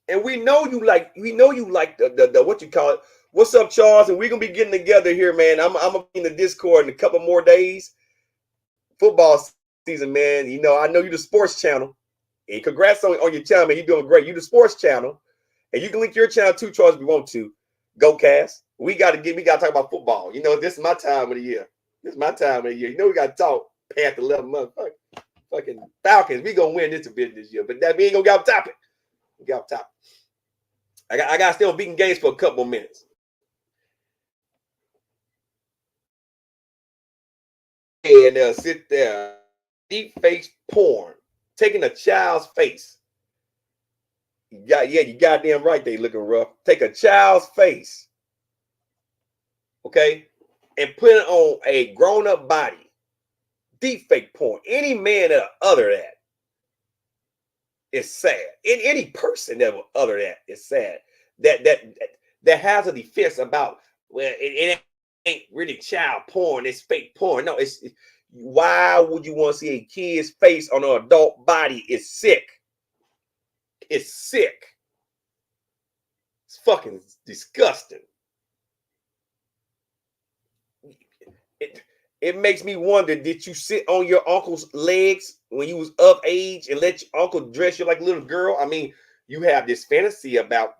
And we know you like the what you call it. What's up, Charles? And we're gonna be getting together here, man. I'm gonna be in the Discord in a couple more days. Football season, man. You know, I know you the sports channel. And congrats on your channel, man. You're doing great. You the sports channel. And you can link your channel too, Charles, if you want to. Go Cast. We gotta talk about football. You know, this is my time of the year. This is my time of the year. You know, we gotta talk past 11 months. Fucking Falcons. We gonna win this division this year. But that we ain't gonna get off topic. Get off topic. I got to stay on Vegan Games for a couple more minutes. And they'll sit there, deep face porn, taking a child's face. You goddamn right they looking rough. Take a child's face, okay, and put it on a grown-up body. Deep fake porn. Any man that other that. It's sad. In any person that will utter that, it's sad. That has a defense about, well, it ain't really child porn, it's fake porn. No, it's why would you want to see a kid's face on an adult body? It's sick. It's sick. It's fucking disgusting. It makes me wonder, did you sit on your uncle's legs when you was of age and let your uncle dress you like a little girl? I mean, you have this fantasy about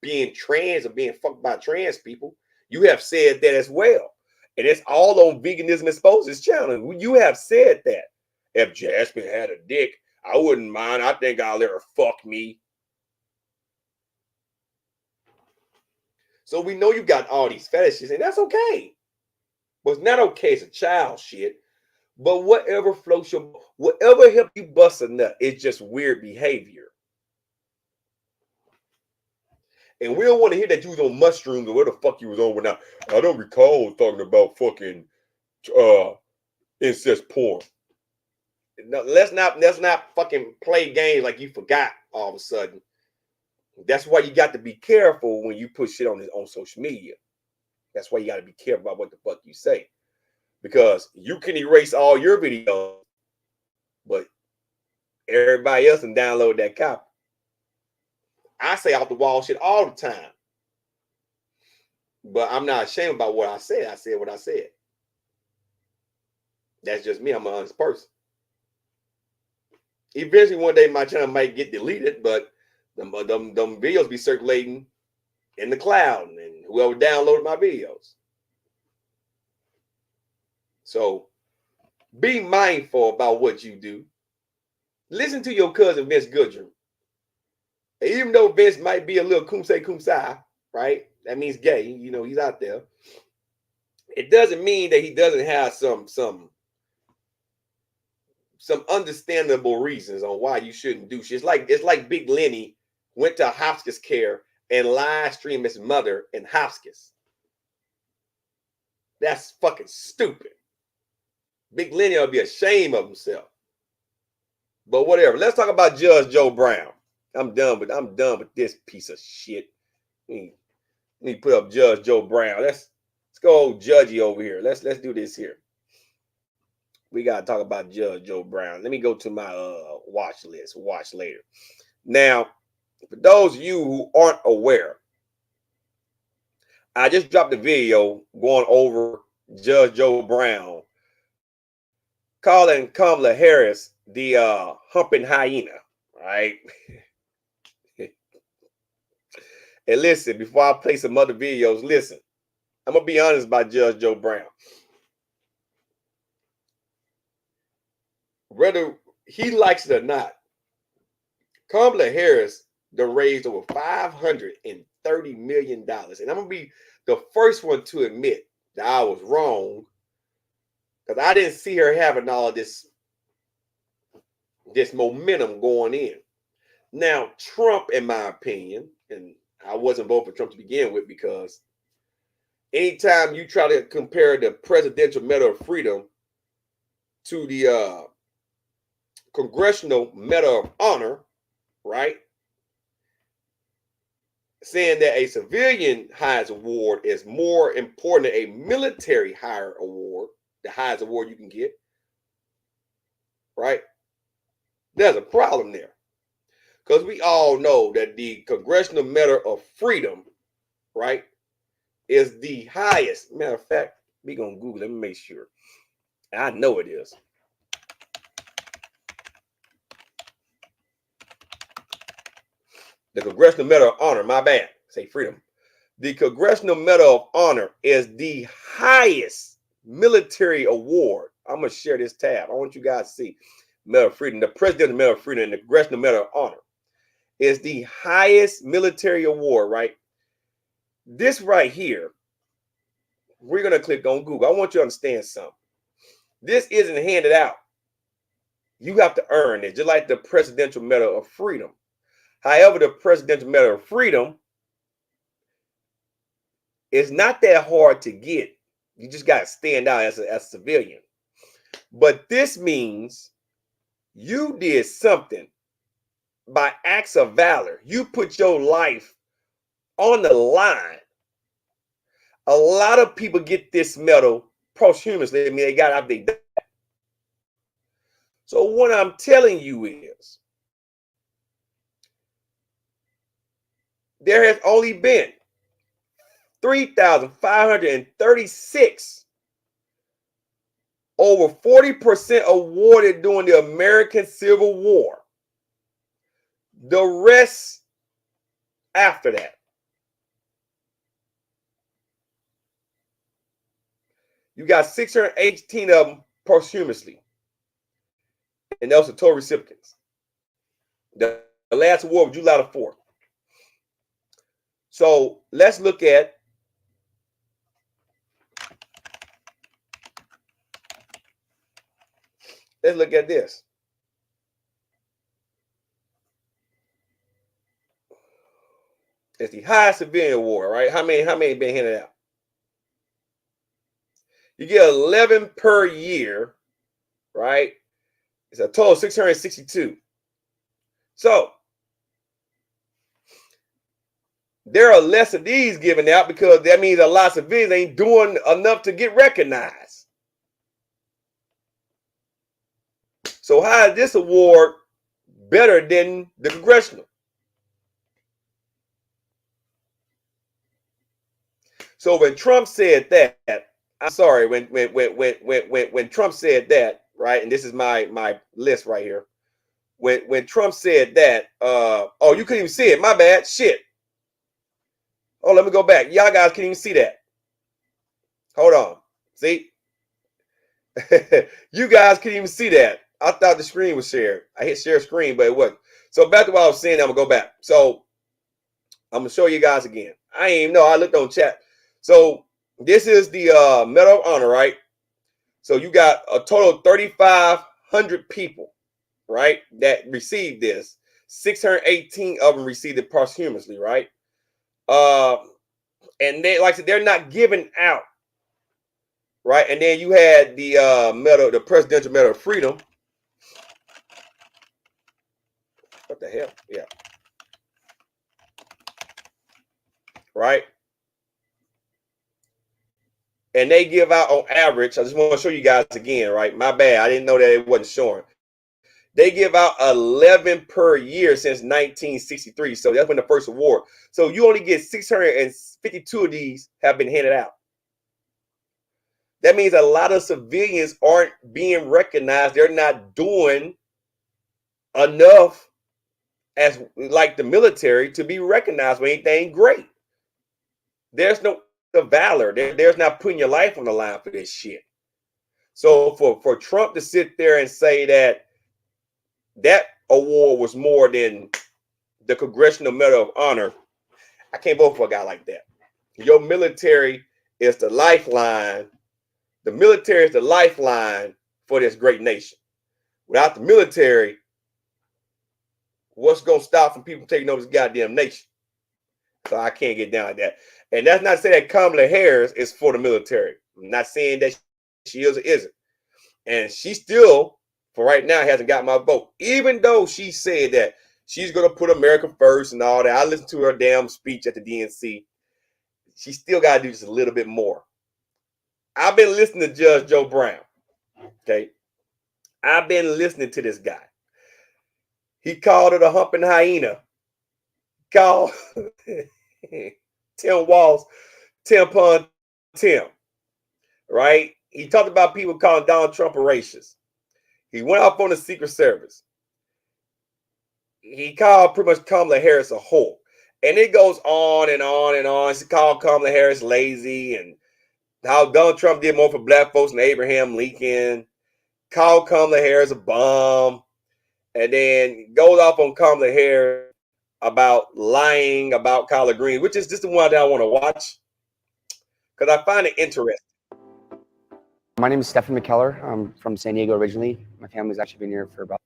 being trans or being fucked by trans people. You have said that as well. And it's all on Veganism Exposes channel. You have said that. If Jasmine had a dick, I wouldn't mind. I think I'll let her fuck me. So we know you got all these fetishes, and that's okay. What's not okay is a child shit. But whatever floats your, whatever help you bust a nut, it's just weird behavior. And we don't want to hear that you was on mushrooms or where the fuck you was on when I don't recall talking about fucking incest porn. No, let's not fucking play games like you forgot all of a sudden. That's why you got to be careful when you put shit on social media. That's why you got to be careful about what the fuck you say. Because you can erase all your videos, but everybody else can download that copy. I say off the wall shit all the time. But I'm not ashamed about what I said. I said what I said. That's just me. I'm an honest person. Eventually, one day my channel might get deleted, but them videos be circulating in the cloud, and whoever downloaded my videos. So be mindful about what you do. Listen to your cousin Vince Goodrum. And even though Vince might be a little kumse, right? That means gay. You know, he's out there. It doesn't mean that he doesn't have some understandable reasons on why you shouldn't do shit. It's like Big Lenny went to hospice care and live streamed his mother in hospice. That's fucking stupid. Big Lenny ought to be ashamed of himself. But whatever. Let's talk about Judge Joe Brown. I'm done with this piece of shit. Let me put up Judge Joe Brown. Let's go judgy over here. Let's do this here. We gotta talk about Judge Joe Brown. Let me go to my watch list. Watch later. Now, for those of you who aren't aware, I just dropped a video going over Judge Joe Brown calling Kamala Harris the humping hyena, right? And listen, before I play some other videos, listen, I'm gonna be honest about Judge Joe Brown. Whether he likes it or not, Kamala Harris done raised over $530 million. And I'm gonna be the first one to admit that I was wrong, because I didn't see her having all of this momentum going in. Now, Trump, in my opinion, and I wasn't voting for Trump to begin with, because anytime you try to compare the Presidential Medal of Freedom to the Congressional Medal of Honor, right? Saying that a civilian highest award is more important than a military higher award, the highest award you can get, right? There's a problem there. Because we all know that the Congressional Medal of Freedom, right, is the highest. Matter of fact, we're going to Google. Let me make sure. I know it is. The Congressional Medal of Honor, my bad, say freedom. The Congressional Medal of Honor is the highest military award. I'm going to share this tab. I want you guys to see Medal of Freedom. The Presidential Medal of Freedom and the Congressional Medal of Honor is the highest military award, right? This right here, we're going to click on Google. I want you to understand something. This isn't handed out. You have to earn it, just like the Presidential Medal of Freedom. However, the Presidential Medal of Freedom is not that hard to get. You just got to stand out as a civilian. But this means you did something by acts of valor. You put your life on the line. A lot of people get this medal posthumously. I mean, they got out they died. So what I'm telling you is, there has only been 3,536, over 40% awarded during the American Civil War. The rest after that. You got 618 of them posthumously. And those are total recipients. The last award was July the 4th. So let's look at this. It's the highest civilian award, right? How many been handed out? You get 11 per year, right? It's a total of 662. So there are less of these given out because that means a lot of civilians ain't doing enough to get recognized. So how is this award better than the congressional? So when Trump said that, I'm sorry, when Trump said that, right? And this is my list right here. When Trump said that, oh, you couldn't even see it. My bad. Shit. Oh, let me go back. Y'all guys can't even see that. Hold on. See? You guys couldn't even see that. I thought the screen was shared. I hit share screen, but it wasn't. So back to what I was saying, I'm gonna go back. So I'm gonna show you guys again. I ain't even know. I looked on chat. So this is the Medal of Honor, right? So you got a total of 3,500 people, right, that received this. 618 of them received it posthumously, right? And they, like I said, they're not given out, right? And then you had the medal, the Presidential Medal of Freedom. What the hell? Yeah. Right? And they give out on average, I just want to show you guys again, right? My bad. I didn't know that it wasn't showing. They give out 11 per year since 1963. So that's when the first award. So you only get 652 of these have been handed out. That means a lot of civilians aren't being recognized. They're not doing enough as like the military to be recognized for anything great. There's no valor. There's not putting your life on the line for this shit. So for Trump to sit there and say that award was more than the Congressional Medal of Honor, I can't vote for a guy like that. Your military is the lifeline. The military is the lifeline for this great nation. Without the military, what's going to stop from people taking over this goddamn nation? So I can't get down with that. And that's not to say that Kamala Harris is for the military. I'm not saying that she is or isn't. And she still, for right now, hasn't got my vote. Even though she said that she's going to put America first and all that. I listened to her damn speech at the DNC. She still got to do just a little bit more. I've been listening to Judge Joe Brown. Okay. I've been listening to this guy. He called it a humping hyena. Called Tim Walz, Tim Pun Tim. Right? He talked about people calling Donald Trump a racist. He went off on the Secret Service. He called pretty much Kamala Harris a whore. And it goes on and on and on. He called Kamala Harris lazy and how Donald Trump did more for black folks than Abraham Lincoln. Called Kamala Harris a bum. And then goes off on Kamala Harris about lying about collard greens, which is just the one that I want to watch because I find it interesting. My name is Stephen McKellar. I'm from San Diego originally. My family's actually been here for about.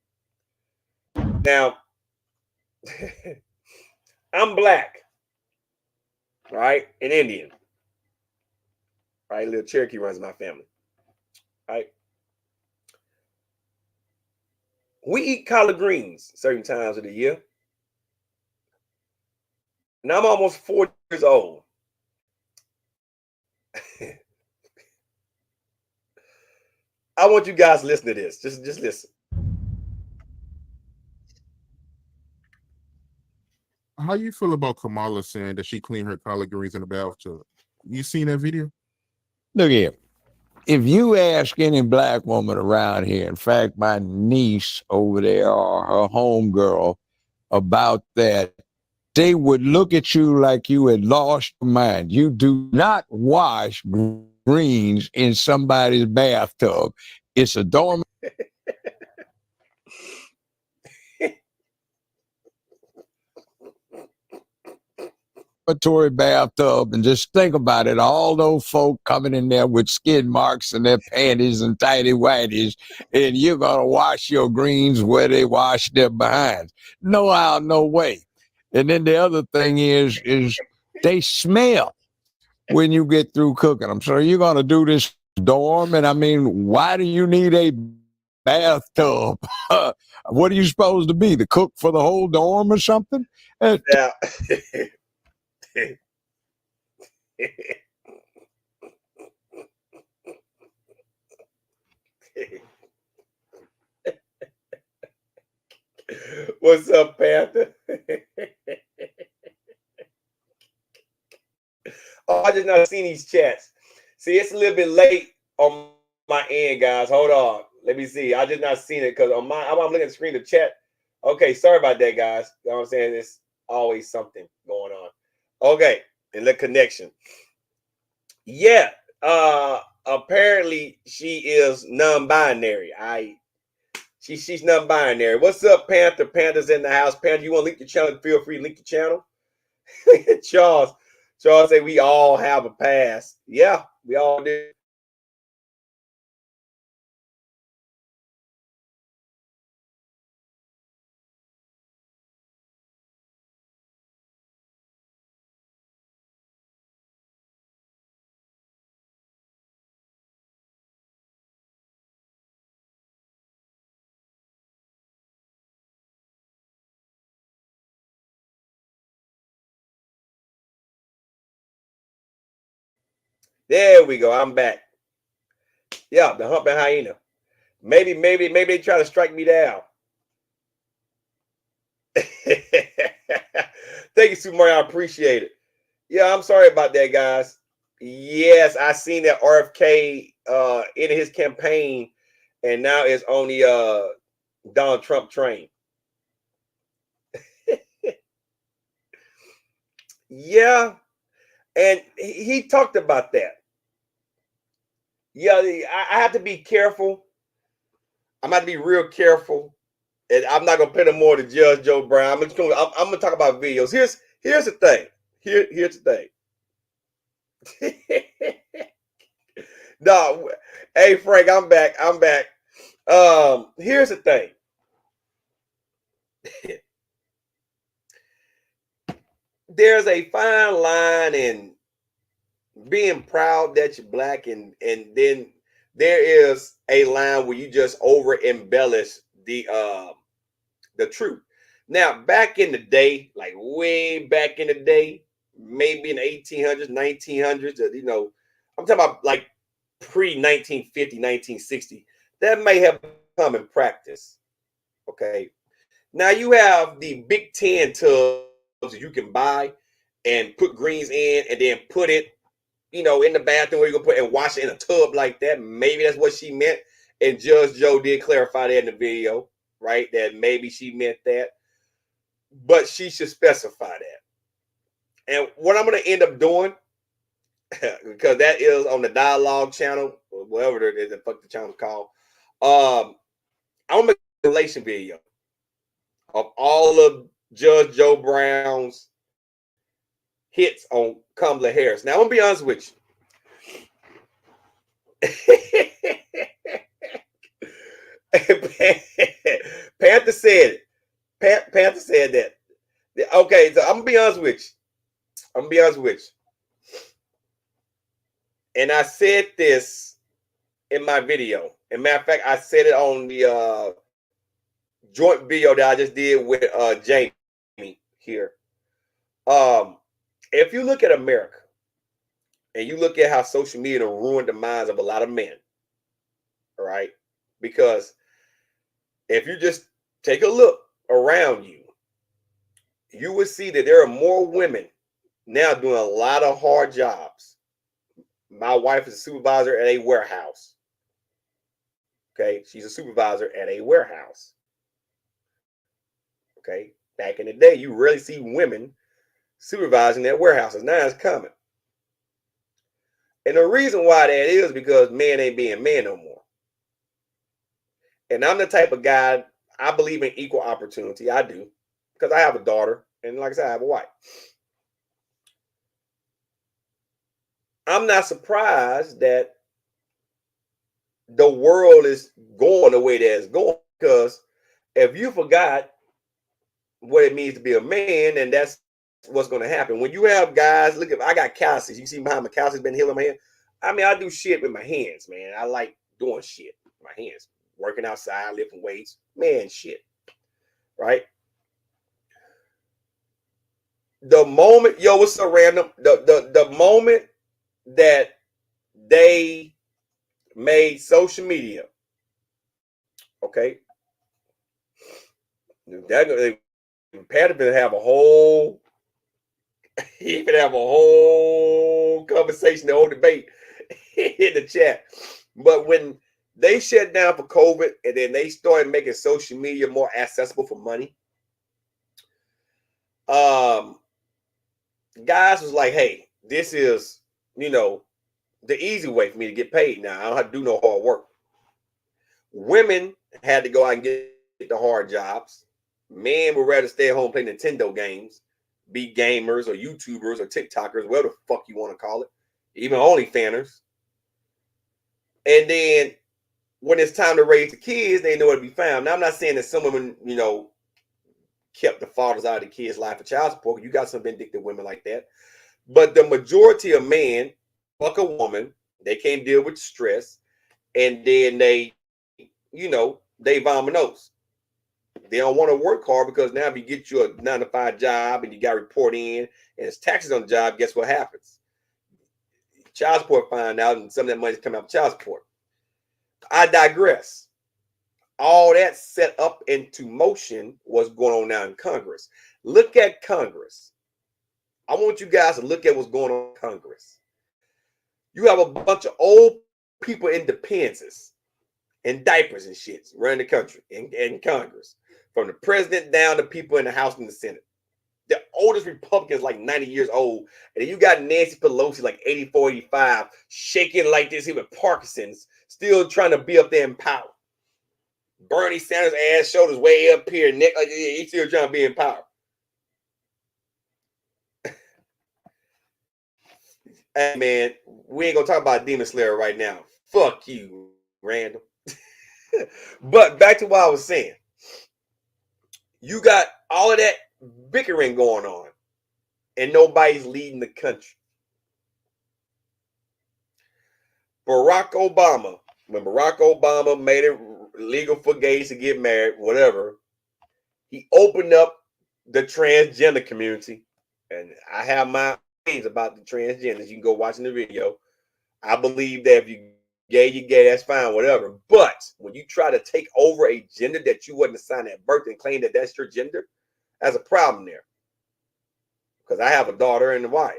Now, I'm black, right? And Indian, right? Little Cherokee runs my family, right? We eat collard greens certain times of the year. Now I'm almost 40 years old. I want you guys to listen to this. Just listen. How you feel about Kamala saying that she cleaned her collard greens in the bathtub? You seen that video? Look here. If you ask any black woman around here, in fact, my niece over there or her homegirl about that, they would look at you like you had lost your mind. You do not wash greens in somebody's bathtub. It's a dormant bathtub, and just think about it. All those folk coming in there with skid marks in their panties and tighty whities, and you're gonna wash your greens where they wash their behinds. No how, no way. And then the other thing is they smell when you get through cooking them. So you're gonna do this dorm, and I mean, why do you need a bathtub? What are you supposed to be, the cook for the whole dorm or something? Yeah. What's up, Panther? Oh, I just not seen these chats. See, it's a little bit late on my end, guys. Hold on. Let me see. I just not seen it because on I'm looking at the screen, the chat. Okay, sorry about that, guys. You know what I'm saying? There's always something going on. Okay, and the connection. Yeah. Apparently she is non-binary. She's non-binary. What's up, Panther? Panther's in the house. Panther, you want to link the channel? Feel free to link the channel. Charles say we all have a past. Yeah, we all do. There we go. I'm back. Yeah, the humping hyena. Maybe they try to strike me down. Thank you, Super Mario. I appreciate it. Yeah, I'm sorry about that, guys. Yes, I seen that RFK in his campaign, and now it's on the Donald Trump train. Yeah, and he talked about that. Yeah, I have to be careful. I'm going to be real careful, and I'm not gonna pay no more to Judge Joe Brown. I'm gonna talk about videos. Here's the thing. Here's the thing. No, hey Frank, I'm back. Here's the thing. There's a fine line in being proud that you're black, and then there is a line where you just over embellish the truth. Now, back in the day, like way back in the day, maybe in the 1800s, 1900s, I'm talking about like pre-1950, 1960, that may have come in practice. Okay. Now you have the Big Ten tubs that you can buy and put greens in and then put it, in the bathroom where you can put and wash it in a tub like that. Maybe that's what she meant. And Judge Joe did clarify that in the video, right? That maybe she meant that. But she should specify that. And what I'm going to end up doing, because that is on the dialogue channel, or whatever it is, the fuck the channel's called. I'm going to make a relation video of all of Judge Joe Brown's hits on Kamala Harris. Now, I'm going to be honest with you. Panther said it. Panther said that. Okay, so I'm going to be honest with you. And I said this in my video. As a matter of fact, I said it on joint video that I just did with Jamie here. If you look at America and you look at how social media ruined the minds of a lot of men, all right? Because if you just take a look around you, you will see that there are more women now doing a lot of hard jobs. My wife is a supervisor at a warehouse. Okay, she's a supervisor at a warehouse. Okay, back in the day, you rarely see women supervising at warehouses. Now it's coming. And the reason why that is because men ain't being men no more. And I'm the type of guy, I believe in equal opportunity. I do. Because I have a daughter. And like I said, I have a wife. I'm not surprised that the world is going the way that it's going. Because if you forgot what it means to be a man, then that's what's going to happen. When you have guys, look, I got calluses. You see behind my calluses been healing my hand. I mean, I do shit with my hands, man. I like doing shit with my hands. Working outside, lifting weights, man, shit. Right? The moment, yo, what's so random? The moment that they made social media, okay, that Pat been have a whole, he could have a whole conversation, the whole debate in the chat. But when they shut down for COVID and then they started making social media more accessible for money, guys was like, hey, this is, you know, the easy way for me to get paid now. I don't have to do no hard work. Women had to go out and get the hard jobs. Men would rather stay at home play Nintendo games, be gamers or YouTubers or TikTokers, whatever the fuck you want to call it, even OnlyFanners. And then when it's time to raise the kids, they know where to be found. Now, I'm not saying that some women, you know, kept the fathers out of the kids' life for child support. You got some vindictive women like that. But the majority of men fuck a woman, they can't deal with stress, and then they, you know, they vominos. They don't want to work hard because now if you get you a 9-to-5 job and you got to report in and it's taxes on the job, guess what happens? Child support find out and some of that money's coming out of child support. I digress. All that set up into motion was going on now in Congress. Look at Congress. I want you guys to look at what's going on in Congress. You have a bunch of old people in dependencies and diapers and shit running the country in Congress. From the president down to people in the House and the Senate. The oldest Republicans like 90 years old. And then you got Nancy Pelosi like 84, 85, shaking like this here with Parkinson's, still trying to be up there in power. Bernie Sanders' ass shoulders way up here, neck like he's still trying to be in power. Hey man, we ain't gonna talk about Demon Slayer right now. Fuck you, Randall. But back to what I was saying. You got all of that bickering going on, and nobody's leading the country. Barack Obama, when Barack Obama made it legal for gays to get married, whatever, he opened up the transgender community. And I have my opinions about the transgenders. You can go watch in the video. I believe that if you're gay, that's fine, whatever. But when you try to take over a gender that you wasn't assigned at birth and claim that that's your gender, there's a problem there. Because I have a daughter and a wife.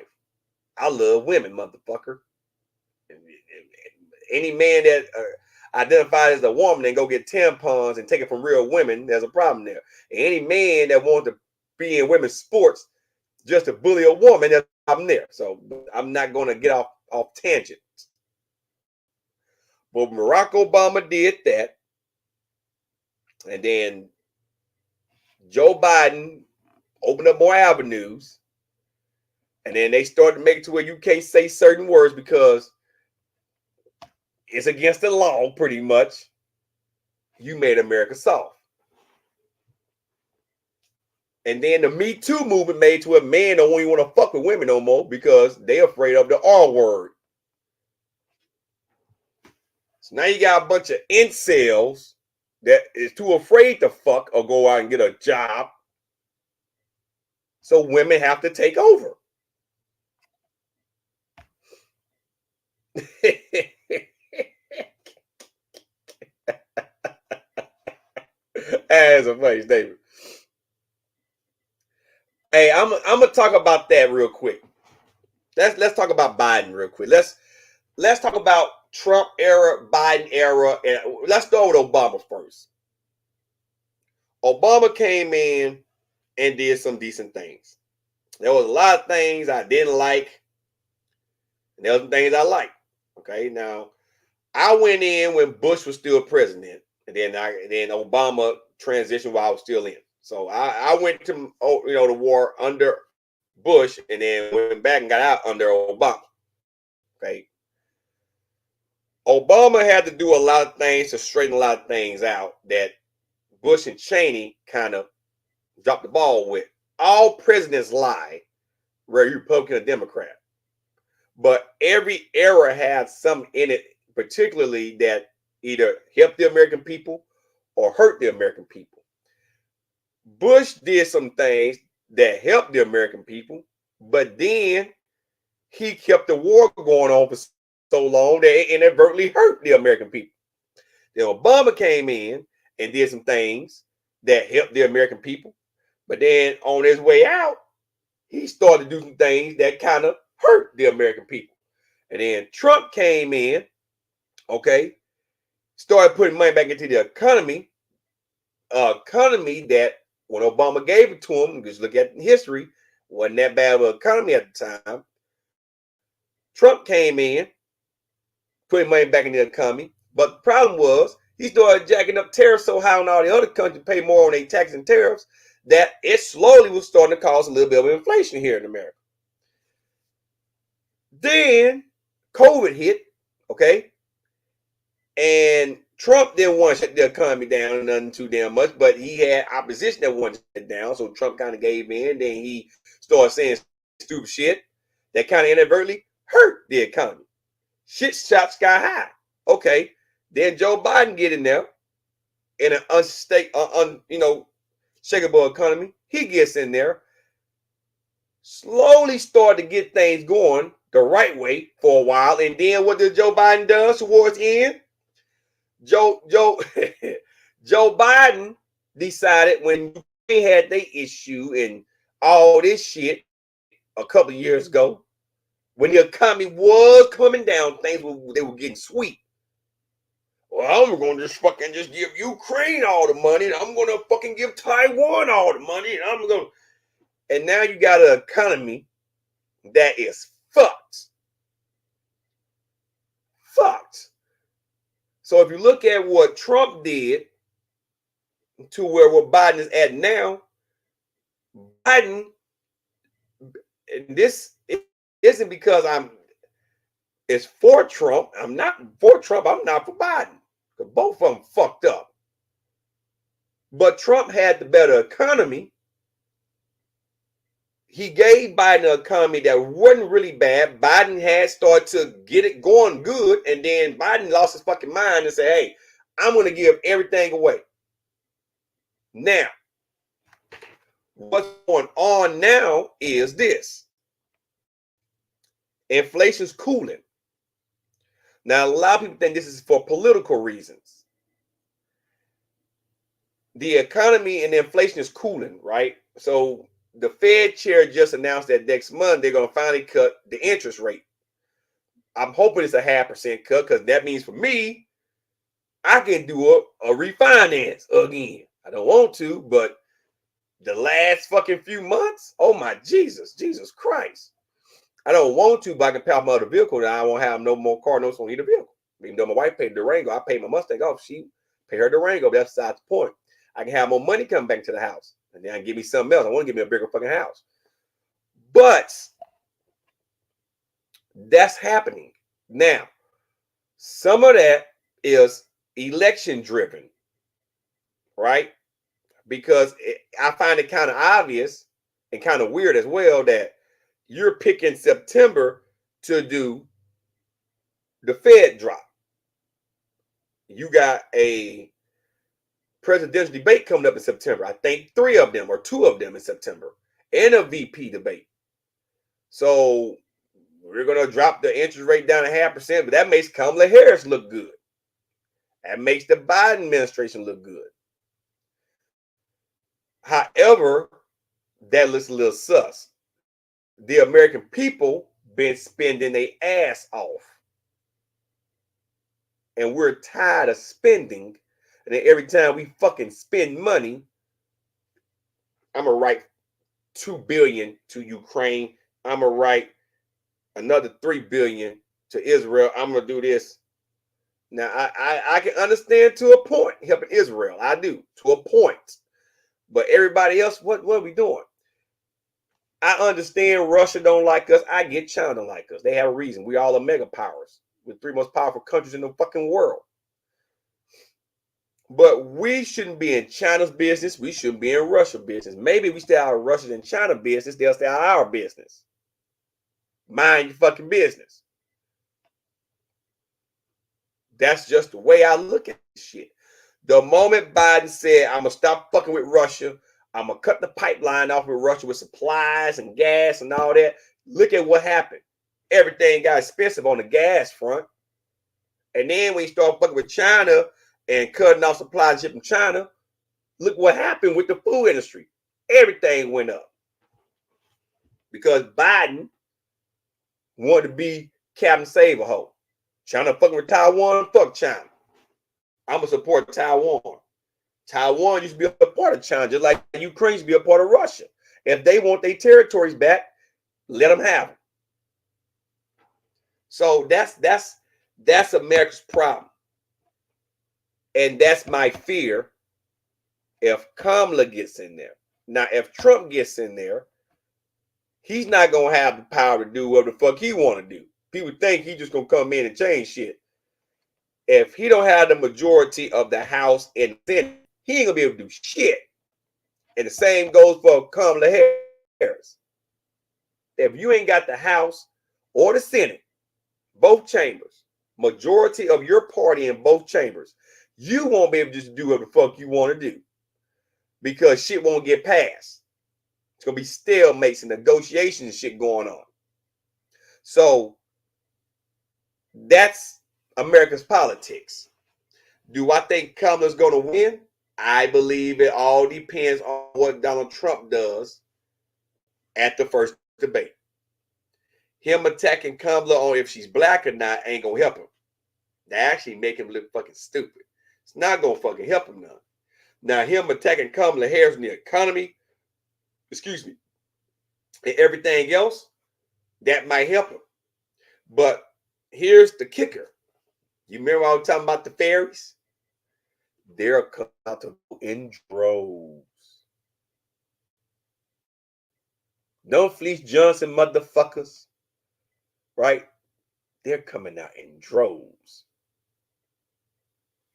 I love women, motherfucker. Any man that identifies as a woman and go get tampons and take it from real women, there's a problem there. And any man that wants to be in women's sports just to bully a woman, there's a problem there. So I'm not going to get off tangent. But Barack Obama did that. And then Joe Biden opened up more avenues. And then they started to make it to where you can't say certain words because it's against the law, pretty much. You made America soft. And then the Me Too movement made to where men don't even want to fuck with women no more because they're afraid of the R word. So now you got a bunch of incels that is too afraid to fuck or go out and get a job. So women have to take over. As a funny statement. Hey, I'm gonna talk about that real quick. Let's talk about Biden real quick. Let's talk about Trump era, Biden era, and let's go with Obama first. Obama came in and did some decent things. There was a lot of things I didn't like, and there were some things I liked. Okay, now I went in when Bush was still president, and then Obama transitioned while I was still in. So I went to the war under Bush, and then went back and got out under Obama. Okay, Obama had to do a lot of things to straighten a lot of things out that Bush and Cheney kind of dropped the ball with. All presidents lie, whether you're Republican or Democrat. But every era has something in it, particularly that either helped the American people or hurt the American people. Bush did some things that helped the American people, but then he kept the war going on for so long that it inadvertently hurt the American people. Then Obama came in and did some things that helped the American people, but then on his way out, he started to do some things that kind of hurt the American people. And then Trump came in, okay, started putting money back into the economy that when Obama gave it to him, just look at history, wasn't that bad of an economy at the time. Trump came in, putting money back in the economy, but the problem was he started jacking up tariffs so high on all the other countries pay more on their tax and tariffs that it slowly was starting to cause a little bit of inflation here in America. Then COVID hit, okay, and Trump didn't want to shut the economy down nothing too damn much, but he had opposition that wanted to shut it down, so Trump kind of gave in. Then he started saying stupid shit that kind of inadvertently hurt the economy. Shit shot sky high. Okay, then Joe Biden get in there in an unshakable economy. He gets in there, slowly started to get things going the right way for a while, and then what did Joe Biden does towards the end? Joe Biden decided when they had their issue and all this shit a couple of years ago, when the economy was coming down, they were getting sweet. Well, I'm going to just give Ukraine all the money, and I'm going to fucking give Taiwan all the money, and now you got an economy that is fucked. So if you look at what Trump did to where Biden is at now, Biden, and this isn't because it's for Trump. I'm not for Trump. I'm not for Biden. Because both of them fucked up. But Trump had the better economy. He gave Biden an economy that wasn't really bad. Biden had started to get it going good. And then Biden lost his fucking mind and said, hey, I'm going to give everything away. Now, what's going on now is this. Inflation's cooling. Now, a lot of people think this is for political reasons. The economy and the inflation is cooling, right? So the Fed chair just announced that next month they're going to finally cut the interest rate. I'm hoping it's a 0.5% cut because that means for me, I can do a refinance again. I don't want to, but the last fucking few months, oh my Jesus Christ. I don't want to, but I can pay off my other vehicle and I won't have no more car notes on either vehicle. Even though my wife paid the Durango, I paid my Mustang off. She paid her Durango, but that's besides the point. I can have more money come back to the house. And then I can give me something else. I want to give me a bigger fucking house. But that's happening. Now, some of that is election driven, right? Because I find it kind of obvious and kind of weird as well that you're picking September to do the Fed drop. You got a presidential debate coming up in September. I think 3 of them or 2 of them in September, and a VP debate. So we're going to drop the interest rate down to 0.5%, but that makes Kamala Harris look good. That makes the Biden administration look good. However, that looks a little sus. The American people been spending their ass off. And we're tired of spending. And then every time we fucking spend money, I'm going to write $2 billion to Ukraine. I'm going to write another $3 billion to Israel. I'm going to do this. Now, I can understand to a point helping Israel. I do, to a point. But everybody else, what are we doing? I understand Russia don't like us. I get China don't like us. They have a reason. We all are mega powers. We're 3 most powerful countries in the fucking world. But we shouldn't be in China's business. We shouldn't be in Russia's business. Maybe we stay out of Russia's and China business. They'll stay out of our business. Mind your fucking business. That's just the way I look at this shit. The moment Biden said, I'm going to stop fucking with Russia, I'm going to cut the pipeline off with Russia with supplies and gas and all that, look at what happened. Everything got expensive on the gas front. And then when you start fucking with China and cutting off supplies from China, look what happened with the food industry. Everything went up. Because Biden wanted to be Captain Save-A-Ho. China fucking with Taiwan, fuck China. I'm going to support Taiwan. Taiwan used to be a part of China, just like Ukraine used to be a part of Russia. If they want their territories back, let them have them. So that's America's problem. And that's my fear if Kamala gets in there. Now, if Trump gets in there, he's not going to have the power to do what the fuck he want to do. People think he's just going to come in and change shit. If he don't have the majority of the House and Senate, he ain't going to be able to do shit. And the same goes for Kamala Harris. If you ain't got the House or the Senate, both chambers, majority of your party in both chambers, you won't be able to just do what the fuck you want to do. Because shit won't get passed. It's going to be stalemates and negotiations and shit going on. So that's America's politics. Do I think Kamala's going to win? I believe it all depends on what Donald Trump does at the first debate. Him attacking Kamala on if she's black or not ain't going to help him. They actually make him look fucking stupid. It's not going to fucking help him none. Now, him attacking Kamala Harris in the economy, and everything else, that might help him. But here's the kicker. You remember I was talking about the fairies? They're coming out to go in droves. No Fleece Johnson motherfuckers, right? They're coming out in droves.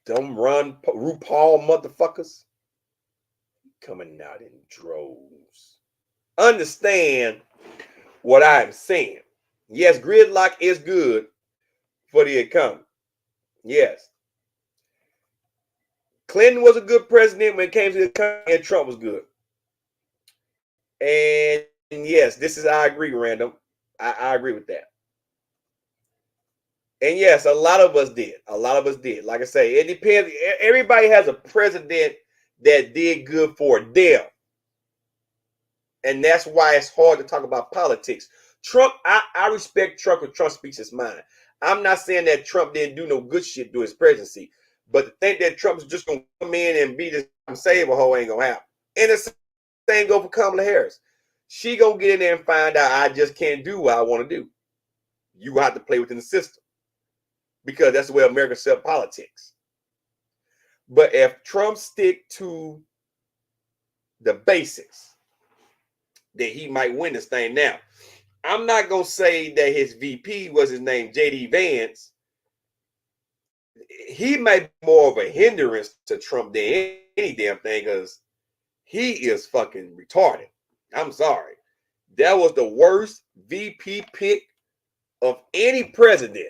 Them Run RuPaul motherfuckers coming out in droves. Understand what I'm saying. Yes, gridlock is good for the economy. Yes. Clinton was a good president when it came to the economy, and Trump was good. And yes, I agree, Random. I agree with that. And yes, a lot of us did. Like I say, it depends. Everybody has a president that did good for them. And that's why it's hard to talk about politics. Trump, I respect Trump when Trump speaks his mind. I'm not saying that Trump didn't do no good shit during his presidency. But to think that Trump's just going to come in and be this save-a-ho ain't going to happen. And the same go for Kamala Harris. She going to get in there and find out I just can't do what I want to do. You have to play within the system. Because that's the way America sells politics. But if Trump stick to the basics, then he might win this thing. Now, I'm not going to say that his VP was his name, J.D. Vance. He might be more of a hindrance to Trump than any damn thing because he is fucking retarded. I'm sorry. That was the worst VP pick of any president.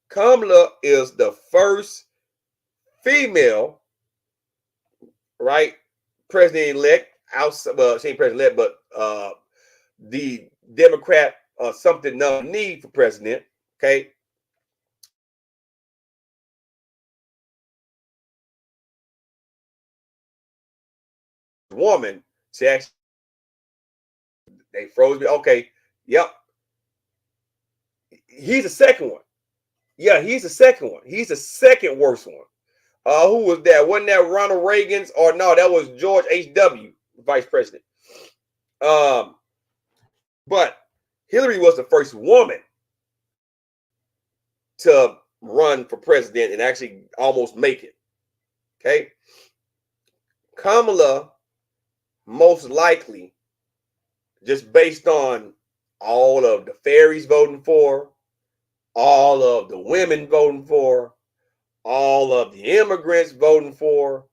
Kamala is the first female, right, president-elect, outside, well, she ain't president-elect, but the Democrat something nominee for president, okay? Woman, she actually, they froze me. Okay, yep. He's the second one. Yeah, he's the second one. He's the second worst one. Who was that? Wasn't that Ronald Reagan's? Or no, that was George H.W., vice president. But Hillary was the first woman to run for president and actually almost make it. Okay. Kamala, most likely, just based on all of the fairies voting for, all of the women voting for, all of the immigrants voting for,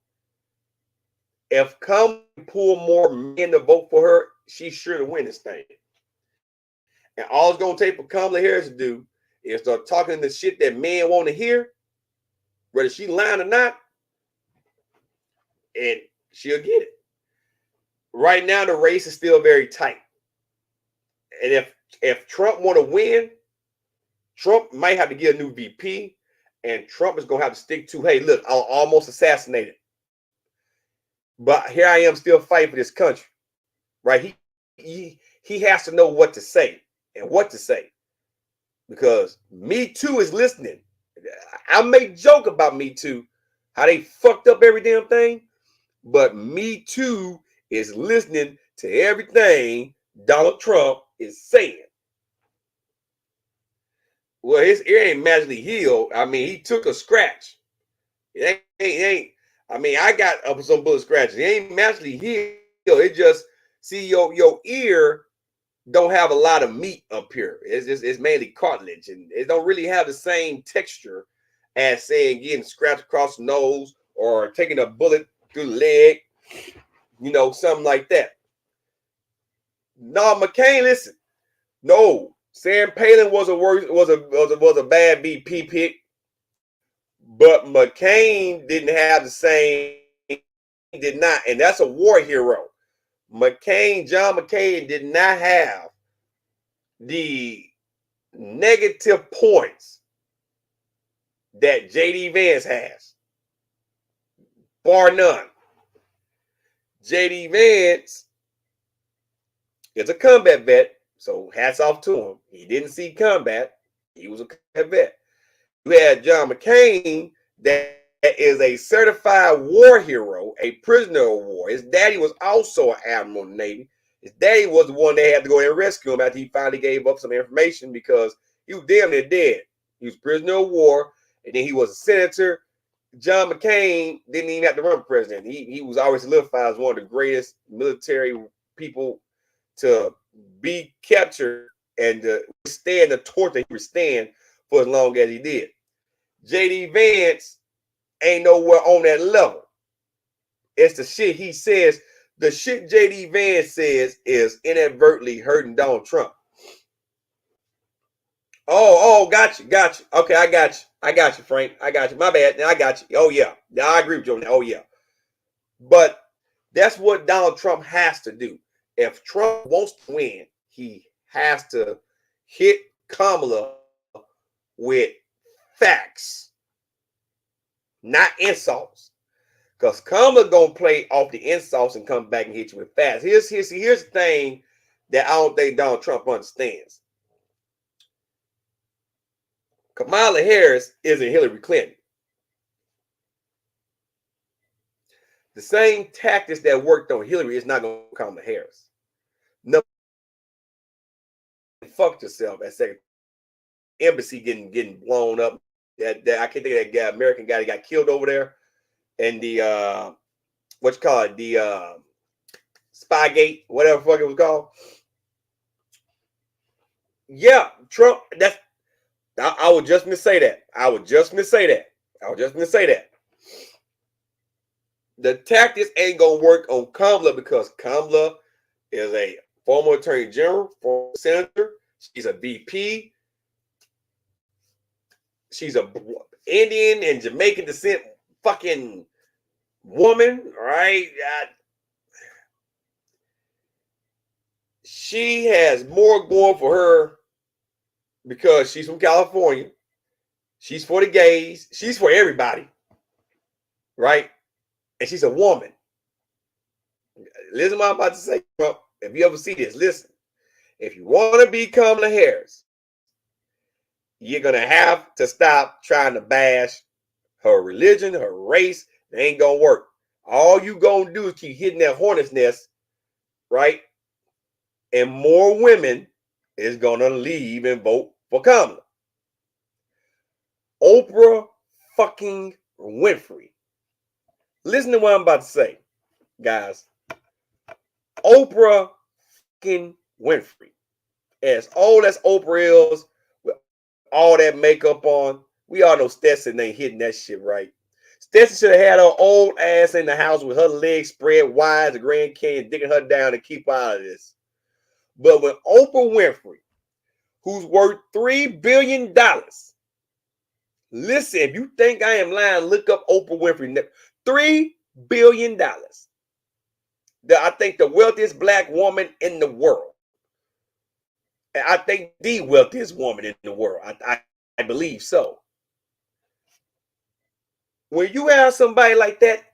if Kamala pull more men to vote for her, she's sure to win this thing. And all it's going to take for Kamala Harris to do is start talking the shit that men want to hear, whether she lying or not, and she'll get it. Right now, the race is still very tight. And if Trump want to win, Trump might have to get a new VP, and Trump is going to have to stick to, hey, look, I'll almost assassinate it. But here I am still fighting for this country, right? He has to know what to say and what to say, because Me Too is listening. I make joke about Me Too, how they fucked up every damn thing, but Me Too is listening to everything Donald Trump is saying. Well, his ear ain't magically healed. I mean, he took a scratch. It ain't. I mean, I got some bullet scratches. It ain't magically healed. It just, see, your ear don't have a lot of meat up here. It's mainly cartilage, and it don't really have the same texture as saying getting scratched across the nose or taking a bullet through the leg, something like that. No, McCain, listen. No, Sam Palin was a bad VP pick, but McCain didn't have the same. He did not, and that's a war hero. John McCain did not have the negative points that J.D. Vance has, bar none. J.D. Vance is a combat vet, so hats off to him. He didn't see combat. He was a combat vet. You had John McCain that is a certified war hero, a prisoner of war. His daddy was also an admiral in the Navy. His daddy was the one that had to go and rescue him after he finally gave up some information because he was damn near dead. He was prisoner of war, and then he was a senator. John McCain didn't even have to run for president. He was always solidified as one of the greatest military people to be captured and to withstand the torture he withstand for as long as he did. J.D. Vance ain't nowhere on that level. It's the shit he says. The shit J.D. Vance says is inadvertently hurting Donald Trump. Oh, got you. Okay, I got you, Frank. I got you. My bad. I got you. Oh, yeah. I agree with you on that. Oh, yeah. But that's what Donald Trump has to do. If Trump wants to win, he has to hit Kamala with facts, not insults. Because Kamala gonna play off the insults and come back and hit you with facts. Here's the thing that I don't think Donald Trump understands. Kamala Harris isn't Hillary Clinton. The same tactics that worked on Hillary is not going to Kamala Harris. No, fucked herself at second embassy getting blown up. That I can't think of that guy, American guy that got killed over there, and the the Spygate, whatever the fuck it was called. Yeah, Trump. I was just gonna say that. The tactics ain't gonna work on Kamala because Kamala is a former attorney general, former senator. She's a VP. She's a Indian and Jamaican descent fucking woman, right? She has more going for her because she's from California. She's for the gays. She's for everybody, right? And she's a woman. Listen to what I'm about to say, Trump. If you ever see this, listen. If you want to be Kamala Harris, you're going to have to stop trying to bash her religion, her race. It ain't going to work. All you going to do is keep hitting that hornet's nest, right? And more women is going to leave and vote for Kamala. Oprah fucking Winfrey. Listen to what I'm about to say, guys. Oprah fucking Winfrey. As old as Oprah is, with all that makeup on, we all know Stetson ain't hitting that shit right. Stetson should have had her old ass in the house with her legs spread wide as the Grand Canyon, digging her down to keep her out of this. But when Oprah Winfrey, who's worth $3 billion, listen, if you think I am lying, look up Oprah Winfrey. $3 billion. I think the wealthiest black woman in the world. I think the wealthiest woman in the world. I believe so. When you have somebody like that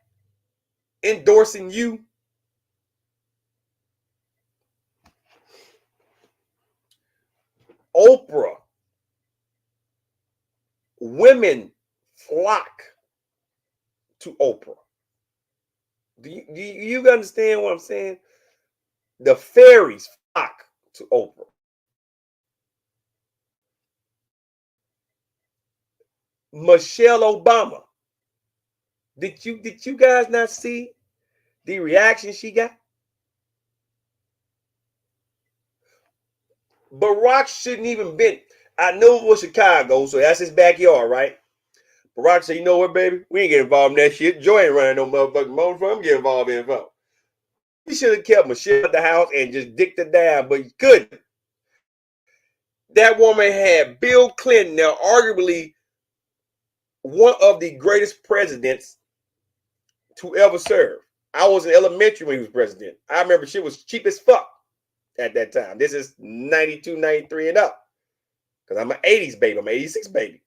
endorsing you, Oprah, women flock to Oprah. Do you understand what I'm saying? The fairies flock to Oprah. Michelle Obama. Did you guys not see the reaction she got? Barack shouldn't even been. I know it was Chicago, so that's his backyard, right? Barack said, you know what, baby? We ain't get involved in that shit. Joy ain't running no motherfucking moan for him. Get involved in it. He should have kept Michelle at the house and just dicked her down, but he couldn't. That woman had Bill Clinton, now arguably one of the greatest presidents to ever serve. I was in elementary when he was president. I remember shit was cheap as fuck at that time. This is 92, 93 and up. Because I'm an 80s baby. I'm an 86 baby.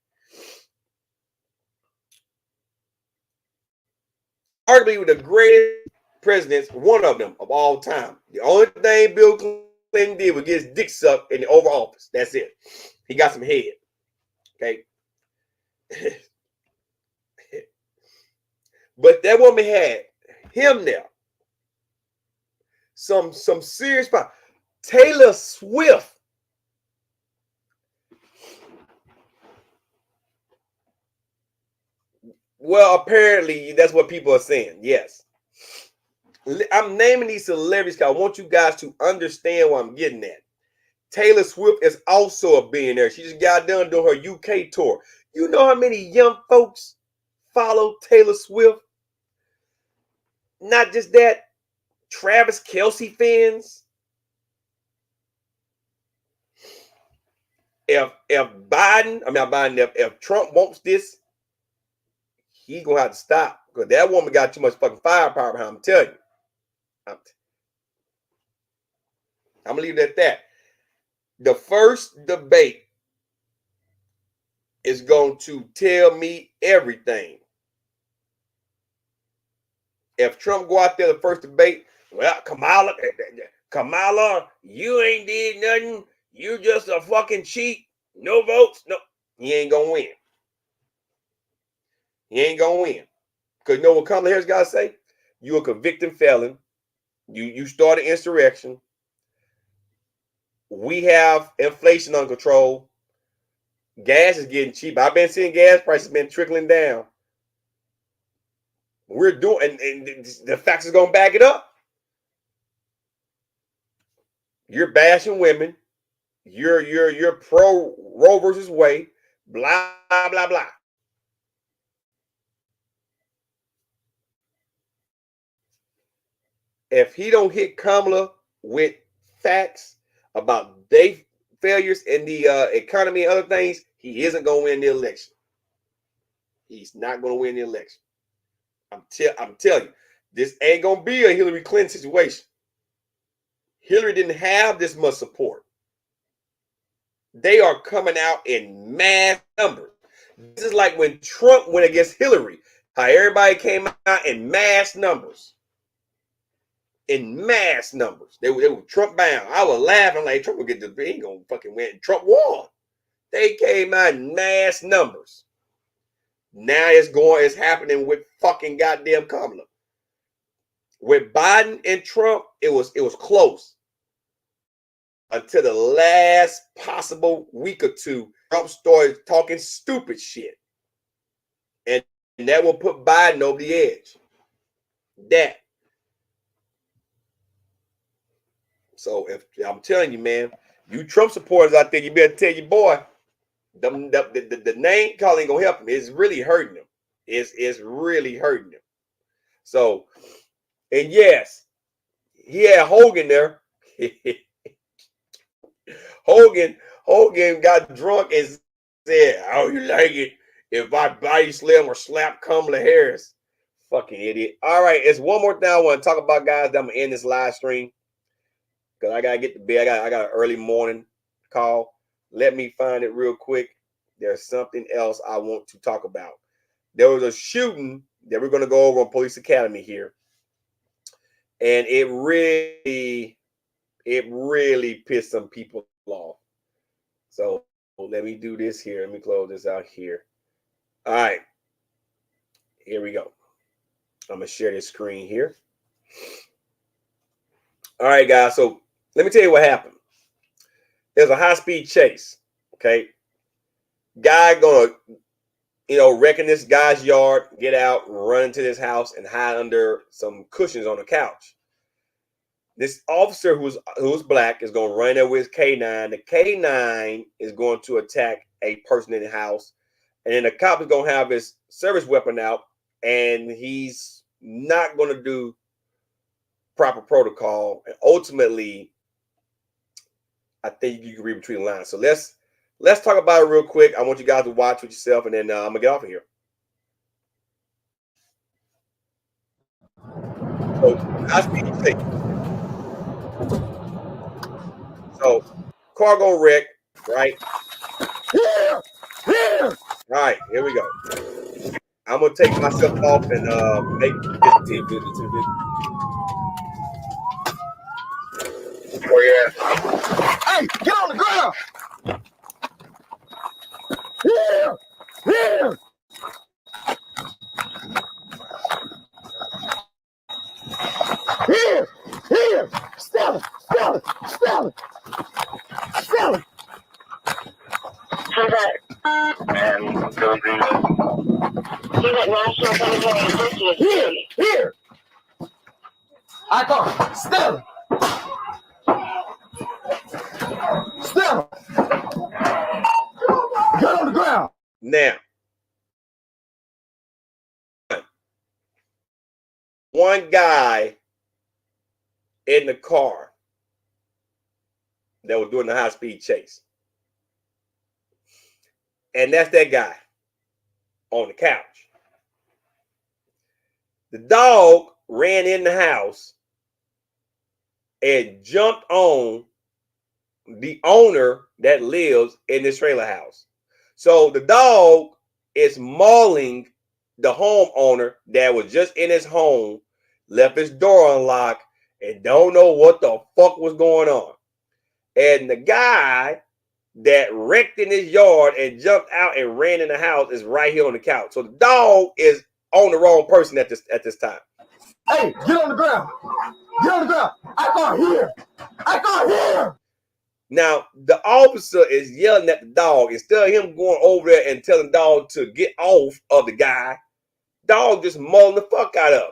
Arguably the greatest presidents, one of them of all time. The only thing Bill Clinton did was get his dick sucked in the Oval Office. That's it. He got some head. Okay. But that woman had him there. Some serious problem. Taylor Swift. Well, apparently that's what people are saying. Yes. I'm naming these celebrities because I want you guys to understand what I'm getting at. Taylor Swift is also a billionaire. She just got done doing her UK tour. You know how many young folks follow Taylor Swift? Not just that, Travis Kelce fans. If Trump wants this, he gonna have to stop because that woman got too much fucking firepower behind him. I'm telling you. I'm gonna leave it at that. The first debate is going to tell me everything. If Trump go out there the first debate, well, Kamala, you ain't did nothing. You just a fucking cheat. No votes. No, he ain't gonna win. He ain't gonna win. Because you know what Kamala Harris gotta say? You a convicted felon. You started insurrection. We have inflation under control. Gas is getting cheap. I've been seeing gas prices been trickling down. We're doing, and the facts is gonna back it up. You're bashing women. You're pro Roe versus Wade. Blah blah blah. If he don't hit Kamala with facts about their failures in the economy and other things, he isn't going to win the election. He's not going to win the election. I'm telling you, this ain't gonna be a Hillary Clinton situation. Hillary didn't have this much support. They are coming out in mass numbers. This is like when Trump went against Hillary, how everybody came out in mass numbers. In mass numbers. They were Trump bound. I was laughing like Trump will get the, he ain't gonna fucking win. Trump won. They came out in mass numbers. Now it's happening with fucking goddamn Kamala. With Biden and Trump, it was close. Until the last possible week or two, Trump started talking stupid shit. And that will put Biden over the edge. That. So if I'm telling you, man, you Trump supporters out there, you better tell your boy, the name calling gonna help him. It's really hurting him. It's really hurting him. So, and yes, he had Hogan there. Hogan got drunk and said, "How you like it if I body slam or slap Kamala Harris?" Fucking idiot. All right, it's one more thing I want to talk about, guys. That I'm gonna end this live stream because I gotta get to bed. I got an early morning call. Let me find it real quick. There's something else I want to talk about. There was a shooting that we're gonna go over on Police Academy here, and it really pissed some people off. So let me do this here. Let me close this out here. All right. Here we go. I'm going to share this screen here. All right, guys. So let me tell you what happened. There's a high-speed chase. Okay. Guy going to, wrecking this guy's yard, get out, run into this house, and hide under some cushions on the couch. This officer who's black is going to run there with his K9. The K9 is going to attack a person in the house. And then the cop is going to have his service weapon out. And he's not going to do proper protocol. And ultimately, I think you can read between the lines. So let's talk about it real quick. I want you guys to watch with yourself. And then I'm going to get off of here. So, high-speed chase. So, car gonna wreck, right? All right, here we go. I'm gonna take myself off and make this team good to the Oh yeah. Hey, get on the ground! Here! Here! Here! Here! Stella! Stella! Stella! Stella! And go do he's at National Cemetery Associate. Here! Here! I call Stella! Stella! Get on the ground! Now, one guy in the car that was doing the high-speed chase. And that's that guy on the couch. The dog ran in the house and jumped on the owner that lives in this trailer house. So the dog is mauling the homeowner that was just in his home, left his door unlocked, and don't know what the fuck was going on. And the guy that wrecked in his yard and jumped out and ran in the house is right here on the couch. So the dog is on the wrong person at this time. Hey, get on the ground. Get on the ground. I can't hear. I can't hear. Now, the officer is yelling at the dog. Instead of him going over there and telling the dog to get off of the guy, dog just mauling the fuck out of him.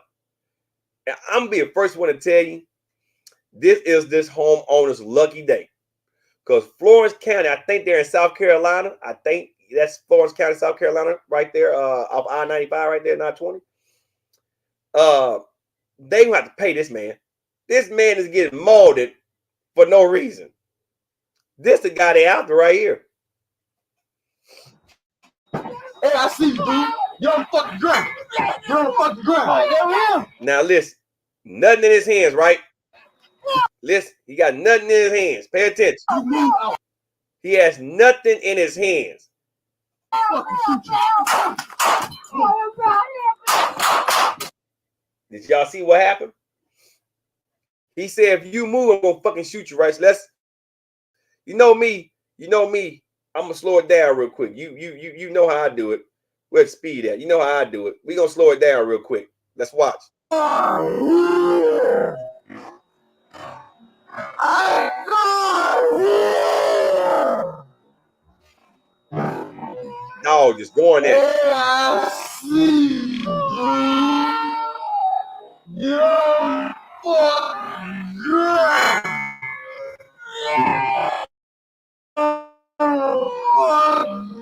And I'm going to be the first one to tell you, this is this homeowner's lucky day. Because Florence County, I think they're in South Carolina. I think that's Florence County, South Carolina, right there, off I-95 right there, 920. They gonna have to pay this man. This man is getting molded for no reason. This the guy they after right here. Hey, I see you, dude. You're on fucking ground. You're on fucking ground. Now listen, nothing in his hands, right? Listen, he got nothing in his hands. Pay attention. He has nothing in his hands. Did y'all see what happened? He said, if you move, I'm gonna fucking shoot you, right? So you know me, I'm gonna slow it down real quick. You know how I do it. Where's the speed at? You know how I do it. We gonna slow it down real quick. Let's watch. Dog just going in.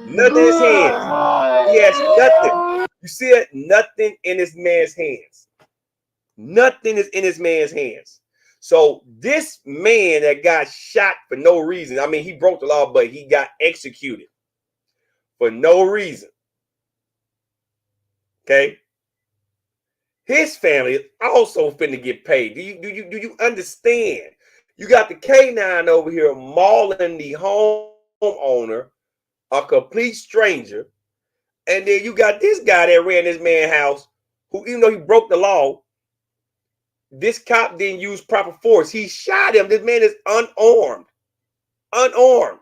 Nothing in his hands. He has nothing. You see it? Nothing in this man's hands. Nothing is in this man's hands. So this man that got shot for no reason, I mean, he broke the law, but he got executed for no reason. Okay. His family also finna get paid. Do you understand? You got the K9 over here mauling the homeowner, a complete stranger, and then you got this guy that ran this man's house, who even though he broke the law, this cop didn't use proper force. He shot him. This man is unarmed. Unarmed.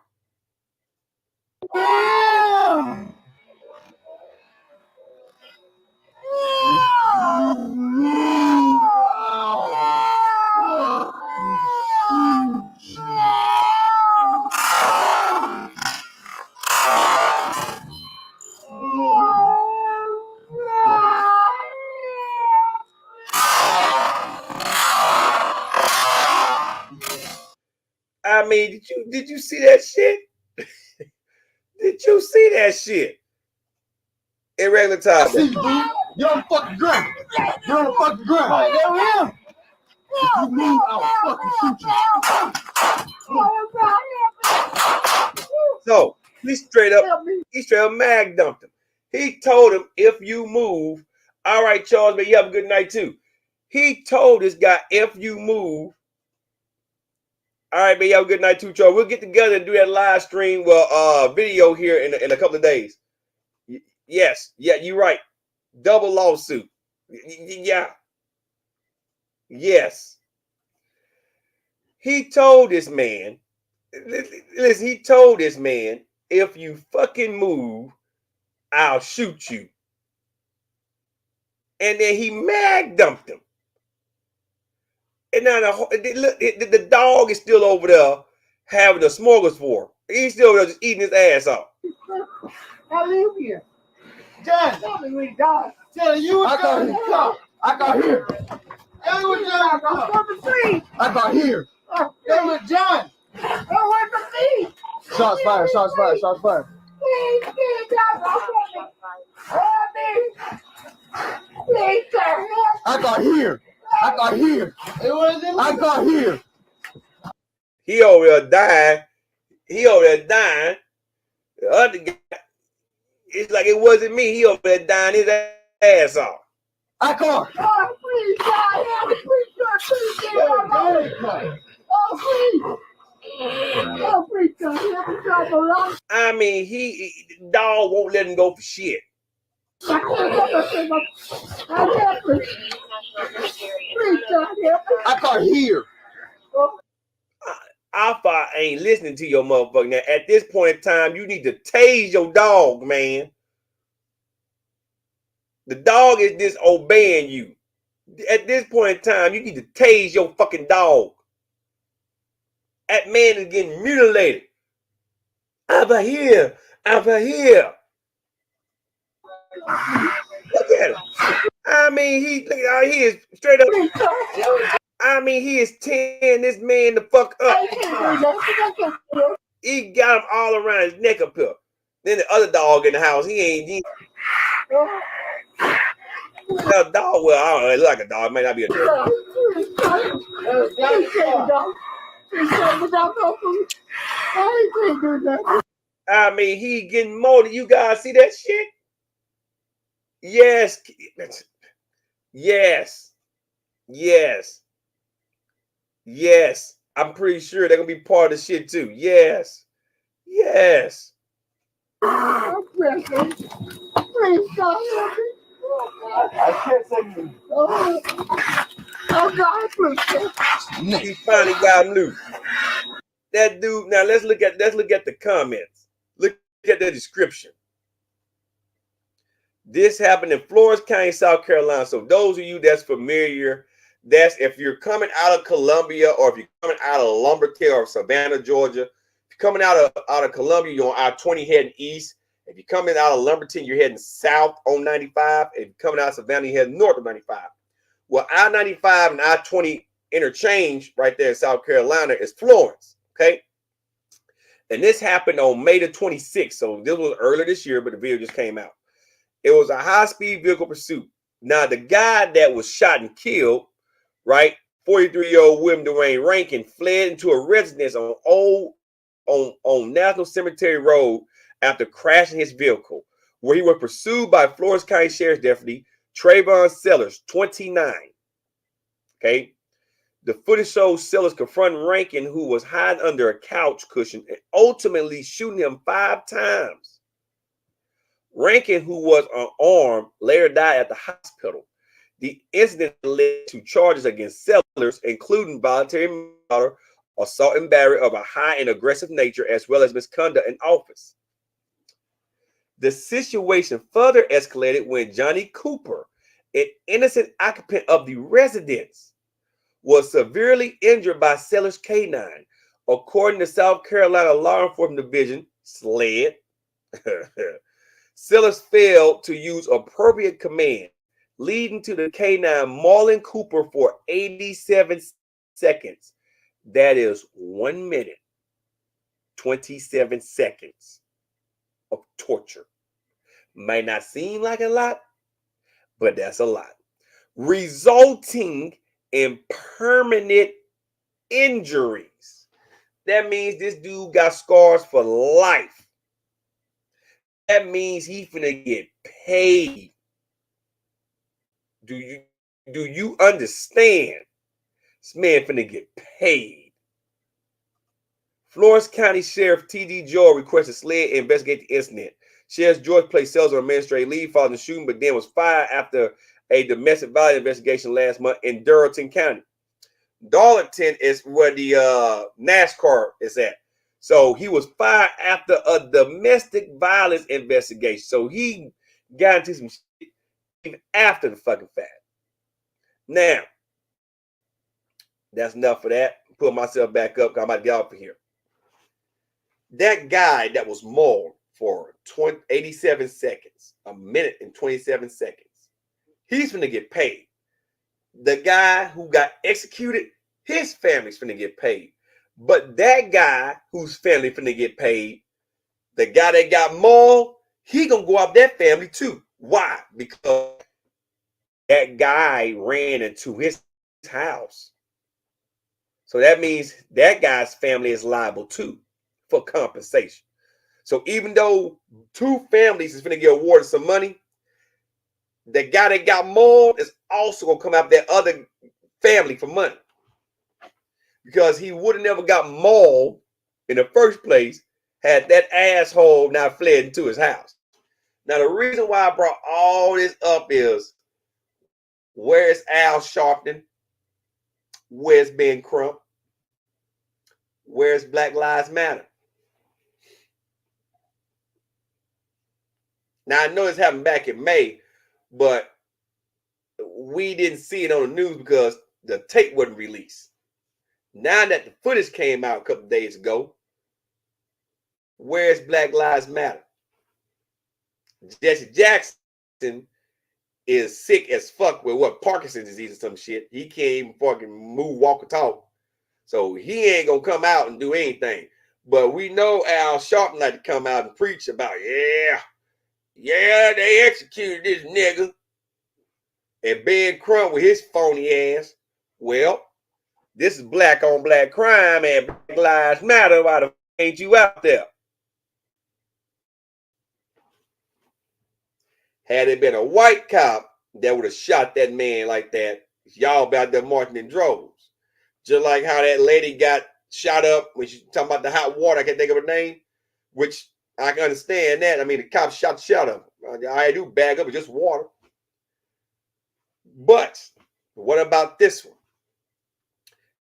I mean, did you see that shit? Did you see that shit? In regular time. You're on fucking ground. You're on fucking ground. If you move, I'll fucking shoot you. So he straight up mag dumped him. He told him, if you move, all right, Charles, but you have a good night too. He told this guy, if you move, all right, man, you have a good night too, Charles. We'll get together and do that live stream, video here in a couple of days. Yes, yeah, you're right. Double lawsuit. Yeah. Yes. He told this man, listen, he told this man, if you fucking move, I'll shoot you. And then he mag dumped him. And now the dog is still over there having a smorgasbord. He's still over there just eating his ass off. I live here. John, tell me we die. Tell you I got here. I got here. Tell me what John got. I got here. Tell me what John. Shots fired. Shots fired. Shots fired. I got here. I got here. I got here. He over there dying. He over there dying. The other guy, it's like it wasn't me. He over there dying his ass off. I got. Oh, please, God, I mean, the dog won't let him go for shit. I got here. Alpha ain't listening to your motherfucker. Now, at this point in time, you need to tase your dog, man. The dog is disobeying you. At this point in time, you need to tase your fucking dog. That man is getting mutilated. Over here. Over here. Look at him. I mean, he is straight up. I mean, he is tearing this man the fuck up. He got him all around his neck up here. Then the other dog in the house, he ain't. A dog, well, I don't know, it look like a dog. It might not be a dog. I mean, he getting molded. You guys see that shit? Yes. Yes. Yes. Yes. I'm pretty sure they're gonna be part of the shit too. Yes. Yes. I'm pressing. Please stop. I can't take you. Oh God, please. He finally got him loose. That dude. Now let's look at the comments. Look at the description. This happened in Florence County, South Carolina. So those of you that's familiar, that's if you're coming out of Columbia or if you're coming out of Lumberton or Savannah, Georgia. If you're coming out of Columbia, you're on I-20 heading east. If you're coming out of Lumberton, you're heading south on 95. If you're coming out of Savannah, you're heading north of 95. Well, I-95 and I-20 interchange right there in South Carolina is Florence. Okay. And this happened on May the 26th. So this was earlier this year, but the video just came out. It was a high-speed vehicle pursuit. Now, the guy that was shot and killed, right, 43-year-old William Dwayne Rankin, fled into a residence on National Cemetery Road after crashing his vehicle, where he was pursued by Florence County Sheriff's Deputy Trayvon Sellers, 29. Okay. The footage shows Sellers confronting Rankin, who was hiding under a couch cushion, and ultimately shooting him 5 times. Rankin, who was unarmed, later died at the hospital. The incident led to charges against Sellers, including voluntary manslaughter, assault and battery of a high and aggressive nature, as well as misconduct in office. The situation further escalated when Johnny Cooper, an innocent occupant of the residence, was severely injured by Sellers' K9. According to South Carolina Law Enforcement Division, SLED, Sellers failed to use appropriate command, leading to the K9 mauling Cooper for 87 seconds. That is 1 minute, 27 seconds of torture. Might not seem like a lot, but that's a lot. Resulting in permanent injuries. That means this dude got scars for life. That means he finna get paid. Do you understand? This man finna get paid. Florence County Sheriff T.D. Joy requested SLED investigate the incident. Sheriff George placed Sellers on administrative leave following the shooting, but then was fired after a domestic violence investigation last month in Darlington County. Darlington is where the NASCAR is at. So he was fired after a domestic violence investigation. So he got into some shit even after the fucking fact. Now, that's enough for that. Put myself back up because I'm about to get off of here. That guy that was mauled for 87 seconds, a minute and 27 seconds, he's going to get paid. The guy who got executed, his family's going to get paid. But that guy whose family finna get paid, the guy that got mauled, he gonna go out that family too. Why? Because that guy ran into his house. So that means that guy's family is liable too for compensation. So even though 2 families is finna get awarded some money, the guy that got mauled is also gonna come out that other family for money. Because he would have never got mauled in the first place had that asshole not fled into his house. Now, the reason why I brought all this up is, where's Al Sharpton? Where's Ben Crump? Where's Black Lives Matter? Now, I know this happened back in May, but we didn't see it on the news because the tape wasn't released. Now that the footage came out a couple days ago, where's Black Lives Matter? Jesse Jackson is sick as fuck with what, Parkinson's disease or some shit. He can't even fucking move, walk, or talk. So he ain't gonna come out and do anything. But we know Al Sharpton like to come out and preach about, yeah, they executed this nigga. And Ben Crump with his phony ass. Well, this is black on black crime and Black Lives Matter. Why the f ain't you out there? Had it been a white cop that would have shot that man like that, y'all about there marching in droves. Just like how that lady got shot up when she talking about the hot water. I can't think of her name, which I can understand that. I mean, the cop shot up. I do bag up with just water. But what about this one?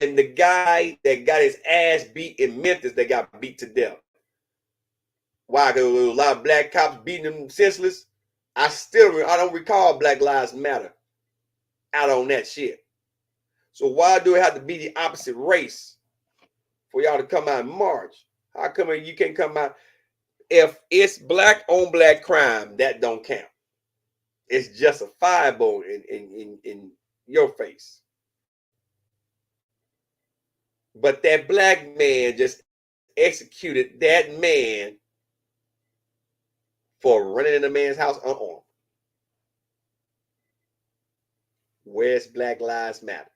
And the guy that got his ass beat in Memphis that got beat to death. Why? Because there was a lot of black cops beating them senseless. I don't recall Black Lives Matter out on that shit. So why do it have to be the opposite race for y'all to come out and march? How come you can't come out? If it's black on black crime, that don't count. It's justifiable in your face. But that black man just executed that man for running in a man's house unarmed. Where's Black Lives Matter?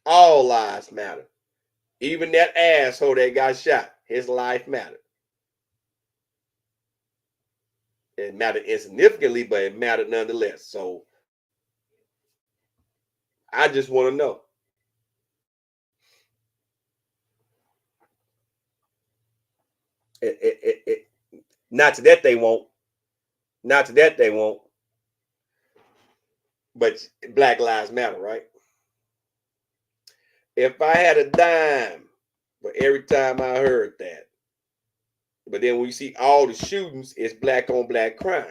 All lives matter. Even that asshole that got shot, his life mattered. It mattered insignificantly, but it mattered nonetheless. So I just want to know. Not to that they won't. Not to that they won't. But Black Lives Matter, right? If I had a dime for every time I heard that, but then when you see all the shootings, it's black on black crime.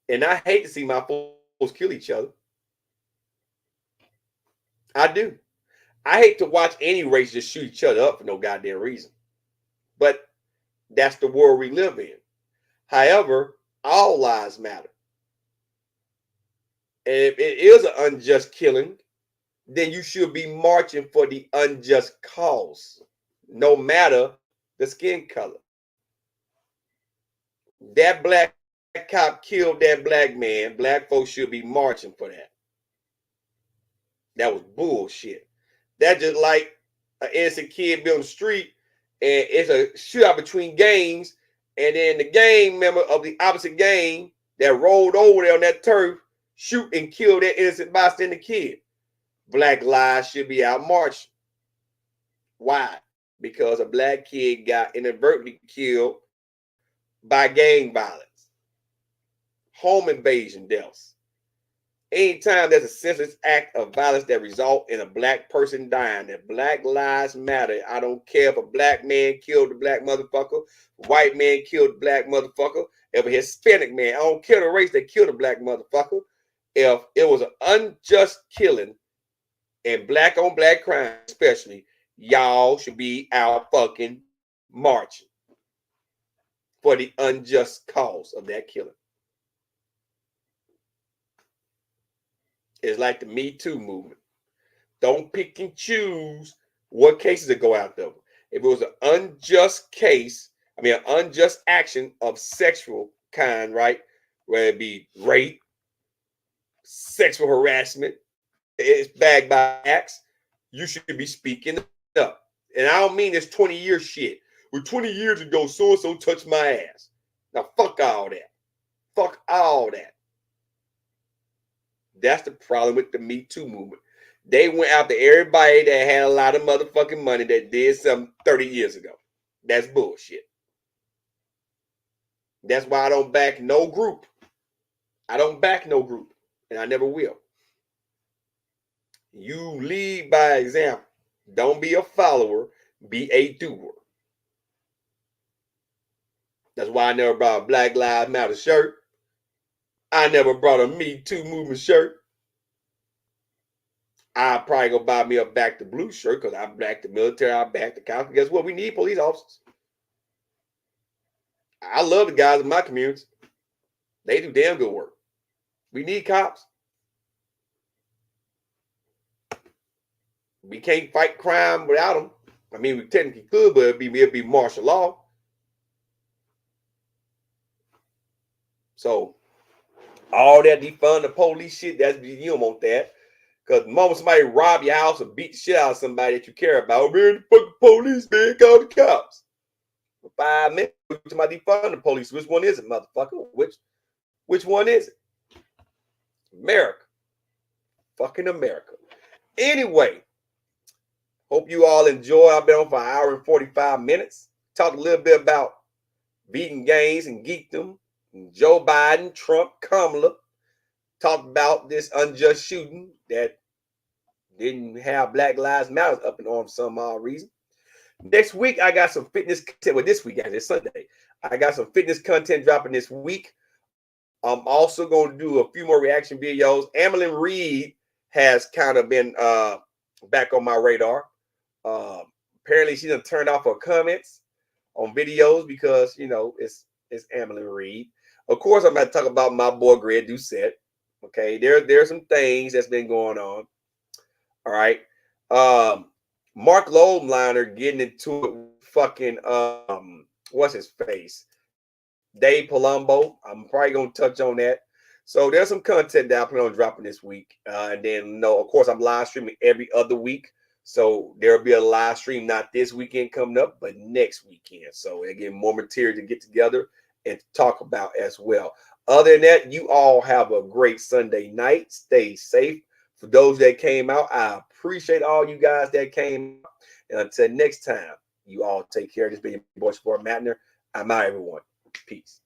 And I hate to see my folks kill each other. I do. I hate to watch any race just shoot each other up for no goddamn reason. But that's the world we live in. However, all lives matter. And if it is an unjust killing, then you should be marching for the unjust cause, no matter the skin color. That black cop killed that black man. Black folks should be marching for that. That was bullshit. That's just like an innocent kid building the street and it's a shootout between gangs, and then the gang member of the opposite gang that rolled over there on that turf shoot and kill that innocent bystander kid. Black lives should be out marching. Why? Because a black kid got inadvertently killed by gang violence, home invasion deaths. Anytime there's a senseless act of violence that results in a black person dying, that Black Lives Matter. I don't care if a black man killed the black motherfucker, white man killed the black motherfucker, if a Hispanic man, I don't care the race that killed a black motherfucker. If it was an unjust killing and black on black crime, especially, y'all should be out fucking marching for the unjust cause of that killing. It's like the Me Too movement. Don't pick and choose what cases to go out of. If it was an unjust case, an unjust action of sexual kind, right? Whether it be rape, sexual harassment, it's bagged by acts, you should be speaking up. And I don't mean this 20-year shit. Well, 20 years ago, so-and-so touched my ass. Now, fuck all that. Fuck all that. That's the problem with the Me Too movement. They went after everybody that had a lot of motherfucking money that did something 30 years ago. That's bullshit. That's why I don't back no group. I don't back no group, and I never will. You lead by example. Don't be a follower, be a doer. That's why I never brought a Black Lives Matter shirt. I never brought a Me Too movement shirt. I probably go buy me a Back to Blue shirt because I back the military, I back the cops. Guess what? We need police officers. I love the guys in my community. They do damn good work. We need cops. We can't fight crime without them. I mean, we technically could, but it'd be martial law. So all that defund the police shit, you don't want that. Because the moment somebody rob your house or beat the shit out of somebody that you care about, man, the fucking police, man, call the cops. For 5 minutes, somebody defund the police. Which one is it, motherfucker? Which one is it? America. Fucking America. Anyway, hope you all enjoy. I've been on for an hour and 45 minutes. Talked a little bit about beating gangs and geekdom, and Joe Biden, Trump, Kamala. Talked about this unjust shooting that didn't have Black Lives Matter up and on for some odd reason. Next week, I got some fitness content. Well, this week, guys, it's Sunday. I got some fitness content dropping this week. I'm also going to do a few more reaction videos. Amelin Reed has kind of been back on my radar. Apparently, she done turned off her comments on videos because, you know, it's Amelin Reed. Of course, I'm going to talk about my boy Greg Doucette. Okay, there's some things that's been going on. All right. Mark Lomeliner getting into it with fucking what's his face? Dave Palumbo. I'm probably gonna touch on that. So there's some content that I plan on dropping this week. And then of course, I'm live streaming every other week. So there'll be a live stream not this weekend coming up, but next weekend. So again, more material to get together and talk about as well. Other than that, you all have a great Sunday night. Stay safe. For those that came out, I appreciate all you guys that came out. And until next time, you all take care. This has been your boy, Savar Matner. I'm out, everyone. Peace.